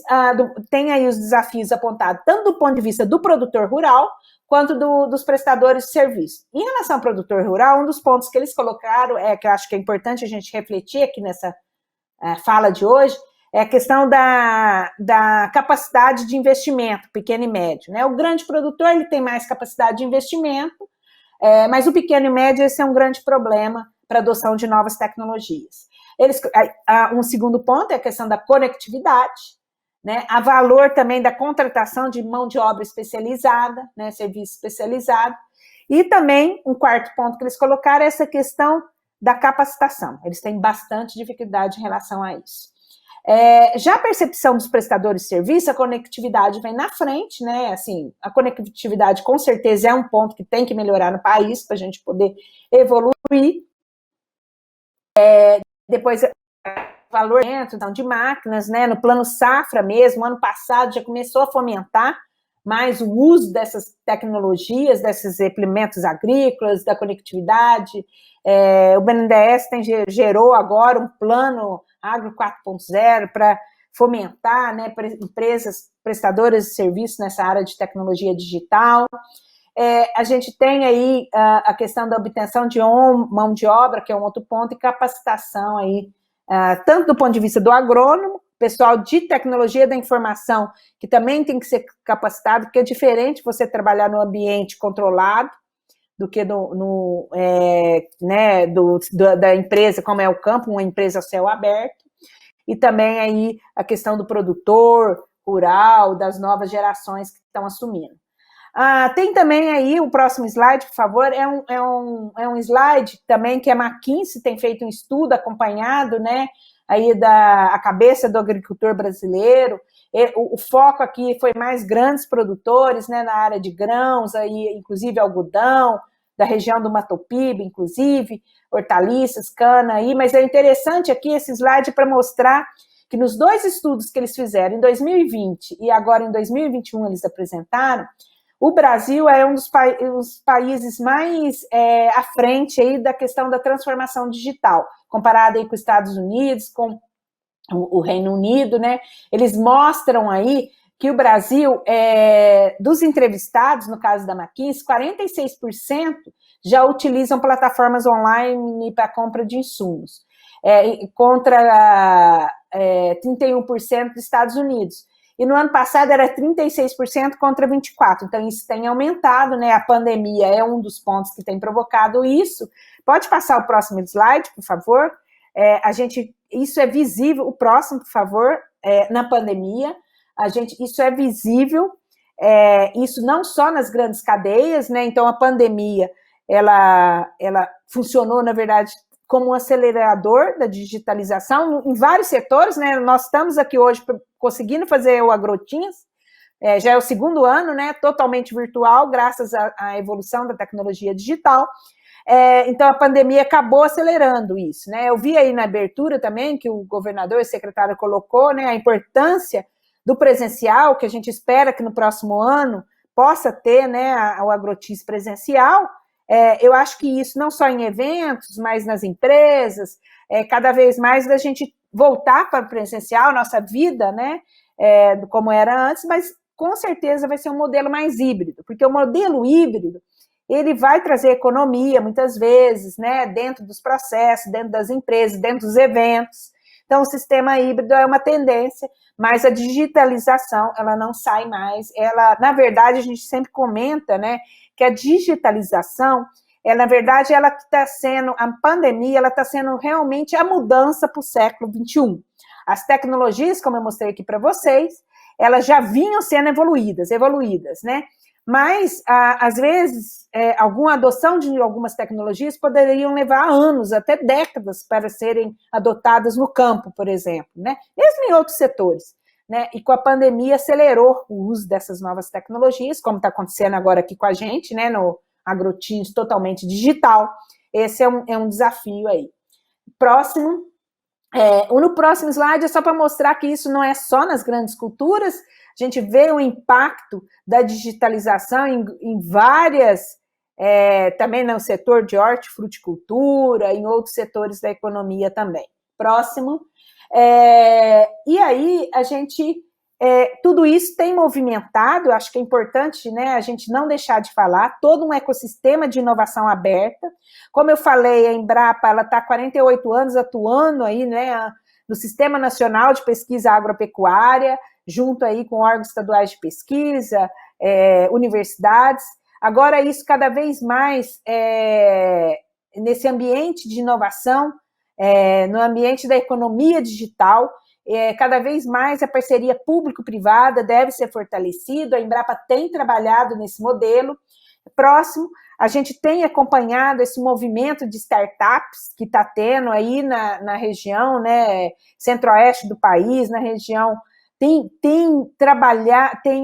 têm aí os desafios apontados tanto do ponto de vista do produtor rural, quanto dos prestadores de serviço. Em relação ao produtor rural, um dos pontos que eles colocaram, que eu acho que é importante a gente refletir aqui nessa fala de hoje, é a questão da capacidade de investimento, pequeno e médio, né? O grande produtor ele tem mais capacidade de investimento, mas o pequeno e médio esse é um grande problema para a adoção de novas tecnologias. Um segundo ponto é a questão da conectividade, né? Há valor também da contratação de mão de obra especializada, né? Serviço especializado. E também, um quarto ponto que eles colocaram é essa questão da capacitação. Eles têm bastante dificuldade em relação a isso. Já a percepção dos prestadores de serviço, a conectividade vem na frente, né? Assim, a conectividade com certeza é um ponto que tem que melhorar no país para a gente poder evoluir. Depois, valor então, de máquinas, né? No plano safra mesmo, ano passado já começou a fomentar mais o uso dessas tecnologias, desses implementos agrícolas, da conectividade. O BNDES gerou agora um plano Agro 4.0 para fomentar, né, empresas prestadoras de serviços nessa área de tecnologia digital. A gente tem aí a questão da obtenção de mão de obra, que é um outro ponto, e capacitação aí, tanto do ponto de vista do agrônomo, pessoal de tecnologia da informação, que também tem que ser capacitado, porque é diferente você trabalhar no ambiente controlado do que da empresa, como é o campo, uma empresa a céu aberto, e também aí a questão do produtor rural, das novas gerações que estão assumindo. Tem também aí o próximo slide, por favor, é um slide também que a McKinsey tem feito um estudo acompanhado, né, aí a cabeça do agricultor brasileiro. O foco aqui foi mais grandes produtores, né, na área de grãos, aí, inclusive algodão, da região do Mato Piba, inclusive, hortaliças, cana, aí, mas é interessante aqui esse slide para mostrar que nos dois estudos que eles fizeram, em 2020 e agora em 2021 eles apresentaram, o Brasil é um dos países mais à frente aí da questão da transformação digital, comparado aí com os Estados Unidos, com o Reino Unido, né? Eles mostram aí que o Brasil, dos entrevistados, no caso da McKinsey, 46% já utilizam plataformas online para compra de insumos, contra 31% dos Estados Unidos. E no ano passado era 36% contra 24%. Então, isso tem aumentado, né? A pandemia é um dos pontos que tem provocado isso. Pode passar o próximo slide, por favor? Isso é visível, o próximo, por favor, na pandemia. Isso é visível, isso não só nas grandes cadeias, né? Então, a pandemia, ela funcionou, na verdade, como um acelerador da digitalização em vários setores, né? Nós estamos aqui hoje conseguindo fazer o Agrotinhas, já é o segundo ano, né? Totalmente virtual, graças à evolução da tecnologia digital. Então, a pandemia acabou acelerando isso, né? Eu vi aí na abertura também que o governador e o secretário colocou, né, a importância do presencial, que a gente espera que no próximo ano possa ter, né, o Agrotis presencial. Eu acho que isso não só em eventos, mas nas empresas, cada vez mais da gente voltar para o presencial, nossa vida, né, como era antes, mas com certeza vai ser um modelo mais híbrido, porque o modelo híbrido, ele vai trazer economia, muitas vezes, né, dentro dos processos, dentro das empresas, dentro dos eventos. Então, o sistema híbrido é uma tendência, mas a digitalização, ela não sai mais. Na verdade, a gente sempre comenta, né, que a digitalização, na verdade, ela está sendo, a pandemia, ela está sendo realmente a mudança para o século XXI. As tecnologias, como eu mostrei aqui para vocês, elas já vinham sendo evoluídas, né? Mas, às vezes, alguma adoção de algumas tecnologias poderiam levar anos, até décadas, para serem adotadas no campo, por exemplo, né? Mesmo em outros setores, né? E com a pandemia acelerou o uso dessas novas tecnologias, como está acontecendo agora aqui com a gente, né? No Agroteams totalmente digital. Esse é um desafio aí. Próximo. No próximo slide é só para mostrar que isso não é só nas grandes culturas. A gente vê o impacto da digitalização em várias, também no setor de hortifruticultura, em outros setores da economia também. Próximo. E aí, tudo isso tem movimentado, eu acho que é importante, né, a gente não deixar de falar, todo um ecossistema de inovação aberta. Como eu falei, a Embrapa, ela está há 48 anos atuando aí, né, no Sistema Nacional de Pesquisa Agropecuária, junto aí com órgãos estaduais de pesquisa, universidades. Agora, isso cada vez mais, nesse ambiente de inovação, no ambiente da economia digital. Cada vez mais a parceria público-privada deve ser fortalecida, a Embrapa tem trabalhado nesse modelo. Próximo, a gente tem acompanhado esse movimento de startups que está tendo aí na região, né, centro-oeste do país, na região, tem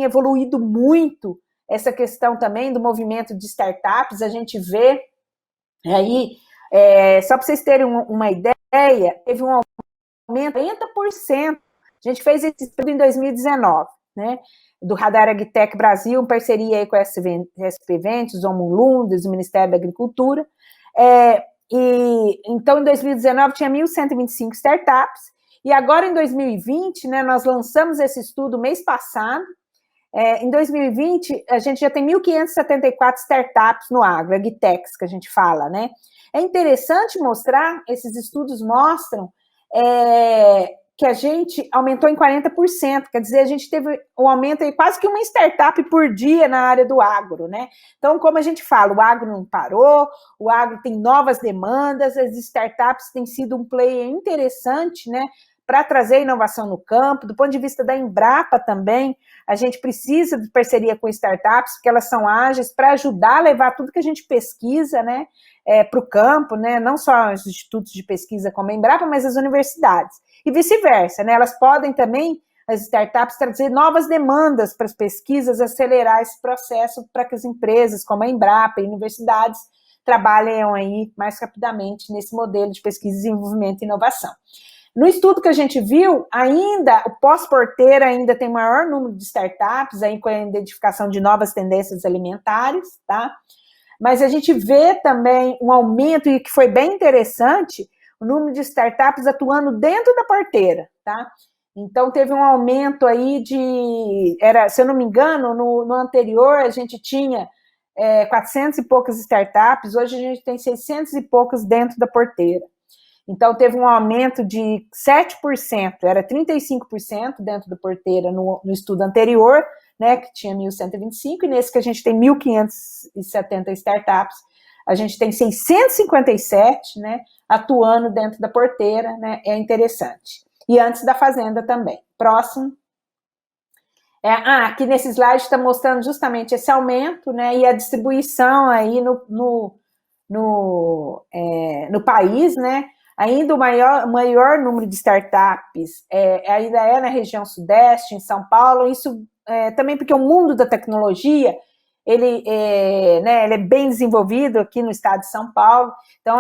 evoluído muito essa questão também do movimento de startups. A gente vê aí, só para vocês terem uma ideia, teve um aumento de 40%. A gente fez esse estudo em 2019, né? Do Radar AgTech Brasil, em parceria aí com a SP Ventures, o Lundes, o Ministério da Agricultura. Então, em 2019, tinha 1.125 startups, e agora, em 2020, né, nós lançamos esse estudo mês passado. Em 2020, a gente já tem 1.574 startups no agro, AgTechs, que a gente fala, né? É interessante mostrar, esses estudos mostram que a gente aumentou em 40%, quer dizer, a gente teve um aumento aí quase que uma startup por dia na área do agro, né? Então, como a gente fala, o agro não parou, o agro tem novas demandas, as startups têm sido um player interessante, né, para trazer inovação no campo. Do ponto de vista da Embrapa também, a gente precisa de parceria com startups, porque elas são ágeis para ajudar a levar tudo que a gente pesquisa, né, para o campo, né, não só os institutos de pesquisa como a Embrapa, mas as universidades. E vice-versa, né? Elas podem também, as startups, trazer novas demandas para as pesquisas, acelerar esse processo para que as empresas, como a Embrapa e universidades, trabalhem aí mais rapidamente nesse modelo de pesquisa, desenvolvimento e inovação. No estudo que a gente viu, ainda, o pós-porteira ainda tem maior número de startups, aí com a identificação de novas tendências alimentares, tá? Mas a gente vê também um aumento, e que foi bem interessante, o número de startups atuando dentro da porteira, tá? Então, teve um aumento aí se eu não me engano, no anterior a gente tinha 400 e poucas startups, hoje a gente tem 600 e poucas dentro da porteira. Então, teve um aumento de 7%, era 35% dentro da porteira no estudo anterior, né, que tinha 1.125, e nesse que a gente tem 1.570 startups, a gente tem 657, né, atuando dentro da porteira, né, é interessante. E antes da fazenda também. Próximo. Aqui nesse slide está mostrando justamente esse aumento, né, e a distribuição aí no país, né. Ainda o maior número de startups ainda é na região sudeste, em São Paulo, isso também porque o mundo da tecnologia, ele é bem desenvolvido aqui no estado de São Paulo, então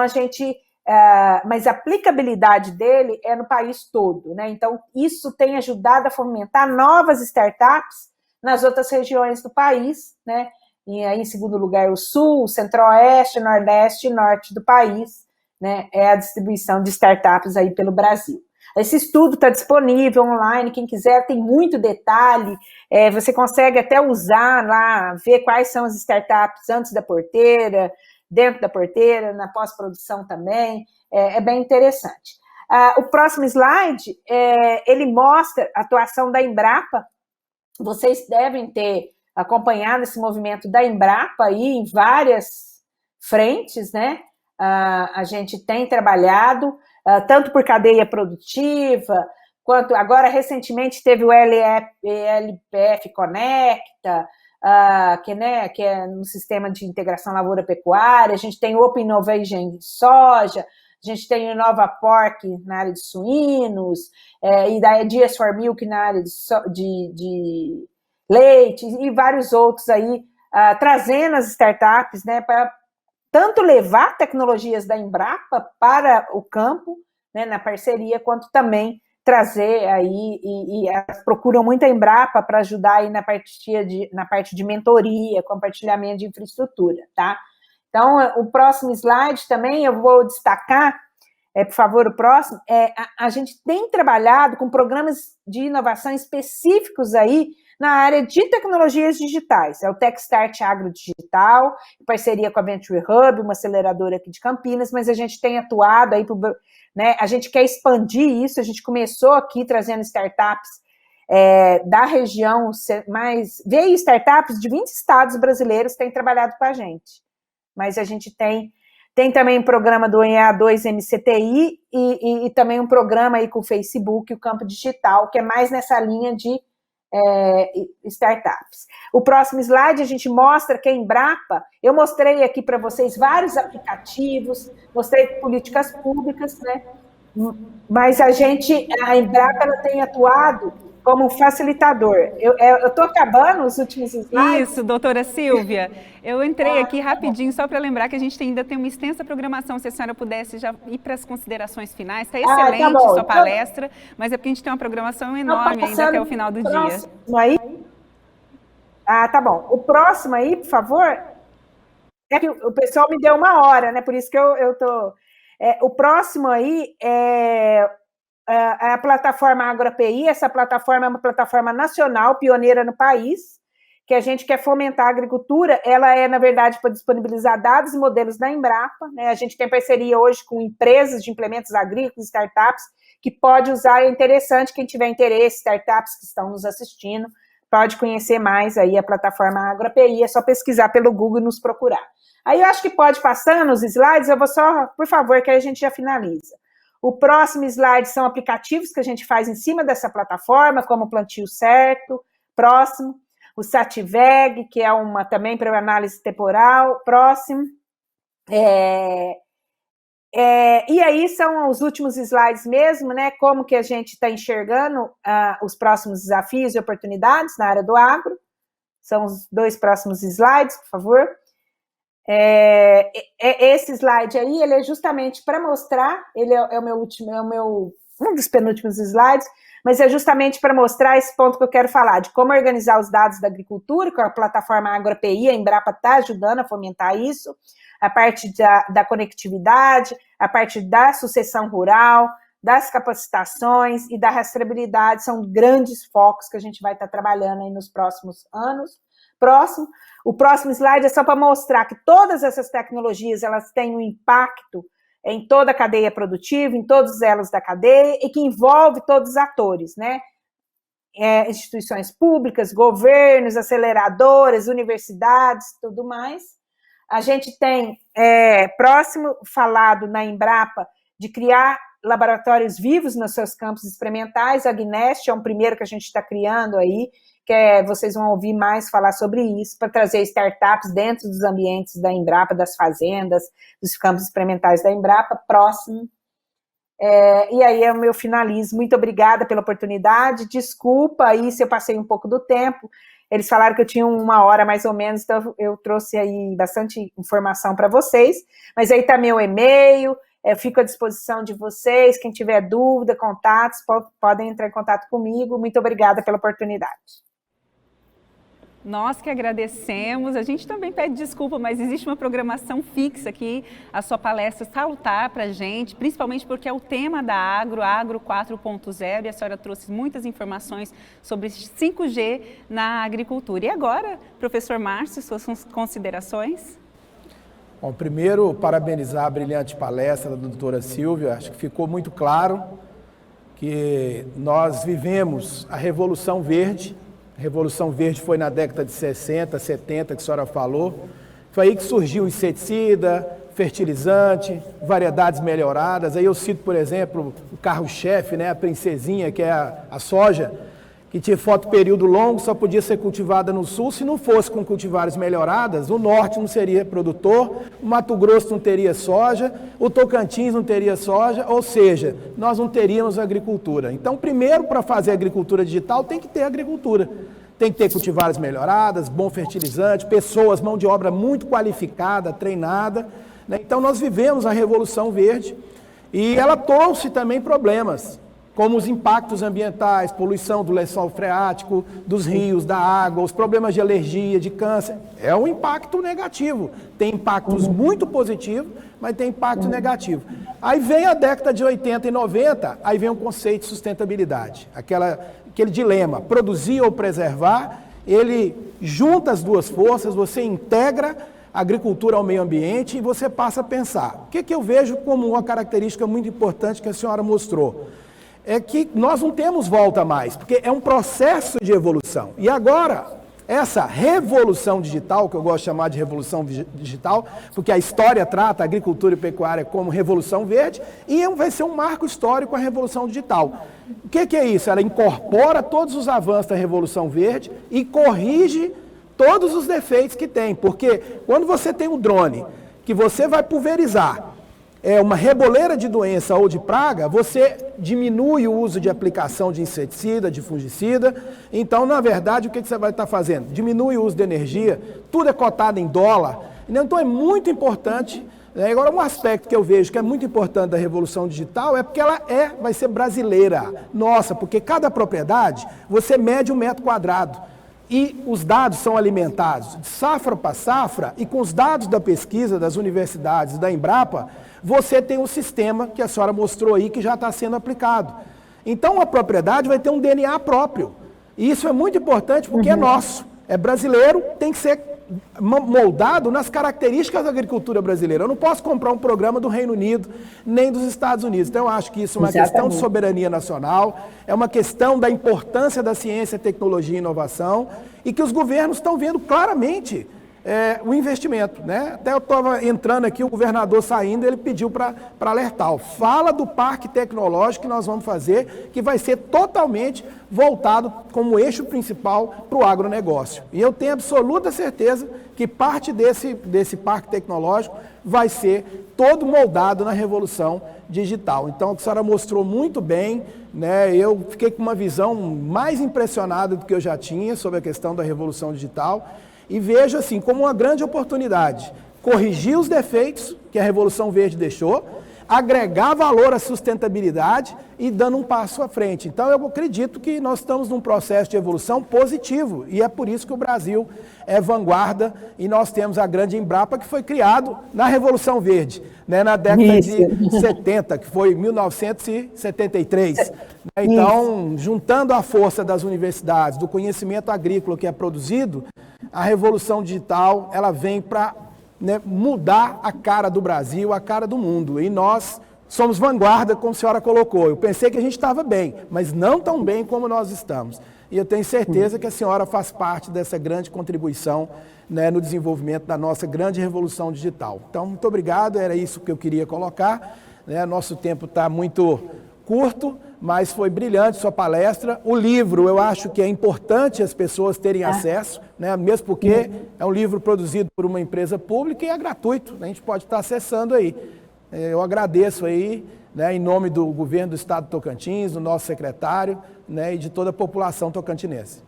mas a aplicabilidade dele é no país todo, né? Então, isso tem ajudado a fomentar novas startups nas outras regiões do país, né? E aí, em segundo lugar, o sul, o centro-oeste, nordeste e norte do país, né? É a distribuição de startups aí pelo Brasil. Esse estudo está disponível online, quem quiser, tem muito detalhe, você consegue até usar lá, ver quais são as startups antes da porteira, dentro da porteira, na pós-produção também, é bem interessante. O próximo slide, ele mostra a atuação da Embrapa. Vocês devem ter acompanhado esse movimento da Embrapa aí em várias frentes, né? A gente tem trabalhado, tanto por cadeia produtiva, quanto agora recentemente teve o LPF Conecta, que é no sistema de integração lavoura-pecuária, a gente tem o Open Innovation de soja, a gente tem o Nova Pork na área de suínos, e da Dias for Milk na área de leite, e vários outros aí, trazendo as startups, né, para tanto levar tecnologias da Embrapa para o campo, né, na parceria, quanto também trazer aí, e procuram muito a Embrapa para ajudar aí na parte de mentoria, compartilhamento de infraestrutura, tá? Então, o próximo slide também eu vou destacar, por favor, o próximo, a gente tem trabalhado com programas de inovação específicos aí na área de tecnologias digitais, é o Techstart Agro Digital, em parceria com a Venture Hub, uma aceleradora aqui de Campinas, mas a gente tem atuado aí, né, a gente quer expandir isso, a gente começou aqui trazendo startups da região, veio startups de 20 estados brasileiros que têm trabalhado com a gente, mas a gente tem Tem também um programa do EA2MCTI e também um programa aí com o Facebook, o Campo Digital, que é mais nessa linha de startups. O próximo slide a gente mostra que a Embrapa, eu mostrei aqui para vocês vários aplicativos, mostrei políticas públicas, né? Mas a Embrapa ela tem atuado como facilitador. Eu estou acabando os últimos slides. Isso, doutora Silvia. Eu entrei aqui rapidinho só para lembrar que a gente ainda tem uma extensa programação, se a senhora pudesse já ir para as considerações finais. Está excelente tá sua palestra, mas é porque a gente tem uma programação enorme ainda até o final do dia. Aí? Tá bom. O próximo aí, por favor, é que o pessoal me deu 1 hora, né? Por isso que eu tô... o próximo aí é a plataforma AgroAPI. Essa plataforma é uma plataforma nacional, pioneira no país, que a gente quer fomentar a agricultura. Ela é, na verdade, para disponibilizar dados e modelos da Embrapa, né? A gente tem parceria hoje com empresas de implementos agrícolas, startups, que pode usar. É interessante, quem tiver interesse, startups que estão nos assistindo, pode conhecer mais aí a plataforma AgroAPI, é só pesquisar pelo Google e nos procurar. Aí eu acho que pode passar nos slides, eu vou só, por favor, que aí a gente já finaliza. O próximo slide são aplicativos que a gente faz em cima dessa plataforma, como o Plantio Certo, próximo. O Sativeg, que é também para análise temporal, próximo. E aí são os últimos slides mesmo, né? Como que a gente está enxergando os próximos desafios e oportunidades na área do agro. São os 2 próximos slides, por favor. Esse slide aí, ele é justamente para mostrar, ele é o meu último, um dos penúltimos slides, mas é justamente para mostrar esse ponto que eu quero falar, de como organizar os dados da agricultura, com a plataforma AgroAPI, a Embrapa está ajudando a fomentar isso, a parte da conectividade, a parte da sucessão rural, das capacitações e da rastreabilidade, são grandes focos que a gente vai estar trabalhando aí nos próximos anos. O próximo slide é só para mostrar que todas essas tecnologias, elas têm um impacto em toda a cadeia produtiva, em todos os elos da cadeia, e que envolve todos os atores, né? Instituições públicas, governos, aceleradoras, universidades, tudo mais. A gente tem, próximo, falado na Embrapa, de criar laboratórios vivos nos seus campos experimentais. A Gnest é um primeiro que a gente está criando aí, vocês vão ouvir mais falar sobre isso, para trazer startups dentro dos ambientes da Embrapa, das fazendas, dos campos experimentais da Embrapa. Próximo. E aí eu finalizo. Muito obrigada pela oportunidade. Desculpa aí se eu passei um pouco do tempo. Eles falaram que eu tinha 1 hora mais ou menos, então eu trouxe aí bastante informação para vocês. Mas aí está meu e-mail, eu fico à disposição de vocês. Quem tiver dúvida, contatos, podem entrar em contato comigo. Muito obrigada pela oportunidade. Nós que agradecemos, a gente também pede desculpa, mas existe uma programação fixa aqui, a sua palestra salutar para a gente, principalmente porque é o tema da Agro 4.0, e a senhora trouxe muitas informações sobre 5G na agricultura. E agora, professor Márcio, suas considerações? Bom, primeiro, parabenizar a brilhante palestra da doutora Silvia. Acho que ficou muito claro que nós vivemos a Revolução Verde. A Revolução Verde foi na década de 60, 70, que a senhora falou. Foi aí que surgiu o inseticida, fertilizante, variedades melhoradas. Aí eu cito, por exemplo, o carro-chefe, né, a princesinha, que é a soja, que tinha fotoperíodo longo, só podia ser cultivada no sul. Se não fosse com cultivares melhoradas, o norte não seria produtor, o Mato Grosso não teria soja, o Tocantins não teria soja, ou seja, nós não teríamos agricultura. Então, primeiro, para fazer agricultura digital, tem que ter agricultura. Tem que ter cultivares melhoradas, bom fertilizante, pessoas, mão de obra muito qualificada, treinada, né? Então, nós vivemos a Revolução Verde e ela trouxe também problemas, como os impactos ambientais, poluição do lençol freático, dos rios, da água, os problemas de alergia, de câncer. É um impacto negativo. Tem impactos muito positivos, mas tem impacto negativo. Aí vem a década de 80 e 90, aí vem o conceito de sustentabilidade. Aquele dilema, produzir ou preservar, ele junta as duas forças, você integra a agricultura ao meio ambiente e você passa a pensar. O que eu vejo como uma característica muito importante que a senhora mostrou? É que nós não temos volta mais, porque é um processo de evolução. E agora, essa revolução digital, que eu gosto de chamar de revolução digital, porque a história trata a agricultura e pecuária como revolução verde, e vai ser um marco histórico a revolução digital. O que é isso? Ela incorpora todos os avanços da revolução verde e corrige todos os defeitos que tem, porque quando você tem um drone que você vai pulverizar uma reboleira de doença ou de praga, você diminui o uso de aplicação de inseticida, de fungicida. Então, na verdade, o que você vai estar fazendo? Diminui o uso de energia, tudo é cotado em dólar. Então, é muito importante. Agora, um aspecto que eu vejo que é muito importante da revolução digital é porque ela vai ser brasileira. Nossa, porque cada propriedade, você mede 1 metro quadrado. E os dados são alimentados de safra para safra, e com os dados da pesquisa das universidades, da Embrapa, você tem um sistema que a senhora mostrou aí que já está sendo aplicado. Então a propriedade vai ter um DNA próprio. E isso é muito importante porque é nosso, é brasileiro, tem que ser moldado nas características da agricultura brasileira. Eu não posso comprar um programa do Reino Unido, nem dos Estados Unidos. Então eu acho que isso é uma questão de soberania nacional, é uma questão da importância da ciência, tecnologia e inovação, e que os governos estão vendo claramente o investimento, né? Até eu estava entrando aqui, o governador saindo, ele pediu para alertar. Fala do parque tecnológico que nós vamos fazer, que vai ser totalmente voltado como eixo principal para o agronegócio. E eu tenho absoluta certeza que parte desse parque tecnológico vai ser todo moldado na revolução digital. Então, a senhora mostrou muito bem, né? Eu fiquei com uma visão mais impressionada do que eu já tinha sobre a questão da revolução digital. E vejo assim como uma grande oportunidade, corrigir os defeitos que a Revolução Verde deixou, agregar valor à sustentabilidade e dando um passo à frente. Então eu acredito que nós estamos num processo de evolução positivo, e é por isso que o Brasil é vanguarda, e nós temos a grande Embrapa, que foi criado na Revolução Verde, né, na década de 70, que foi 1973. Então, juntando a força das universidades, do conhecimento agrícola que é produzido, a revolução digital, ela vem para mudar a cara do Brasil, a cara do mundo. E nós somos vanguarda, como a senhora colocou. Eu pensei que a gente estava bem, mas não tão bem como nós estamos. E eu tenho certeza que a senhora faz parte dessa grande contribuição, né, no desenvolvimento da nossa grande revolução digital. Então, muito obrigado, era isso que eu queria colocar. Né? Nosso tempo está muito curto, mas foi brilhante sua palestra. O livro, eu acho que é importante as pessoas terem acesso, né? Mesmo porque é um livro produzido por uma empresa pública e é gratuito, né? A gente pode estar acessando aí. Eu agradeço aí, né, em nome do governo do Estado de Tocantins, do nosso secretário, né, e de toda a população tocantinense.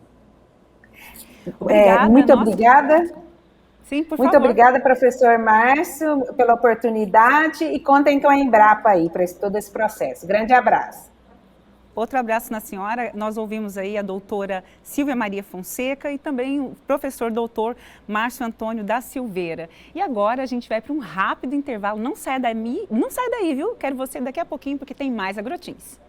Obrigada, muito obrigada. Sim, por Muito favor. Obrigada, professor Márcio, pela oportunidade, e contem com a Embrapa aí para todo esse processo. Grande abraço. Outro abraço na senhora. Nós ouvimos aí a doutora Silvia Maria Fonseca e também o professor doutor Márcio Antônio da Silveira. E agora a gente vai para um rápido intervalo. Não sai daí, viu? Quero você daqui a pouquinho, porque tem mais Agrotins.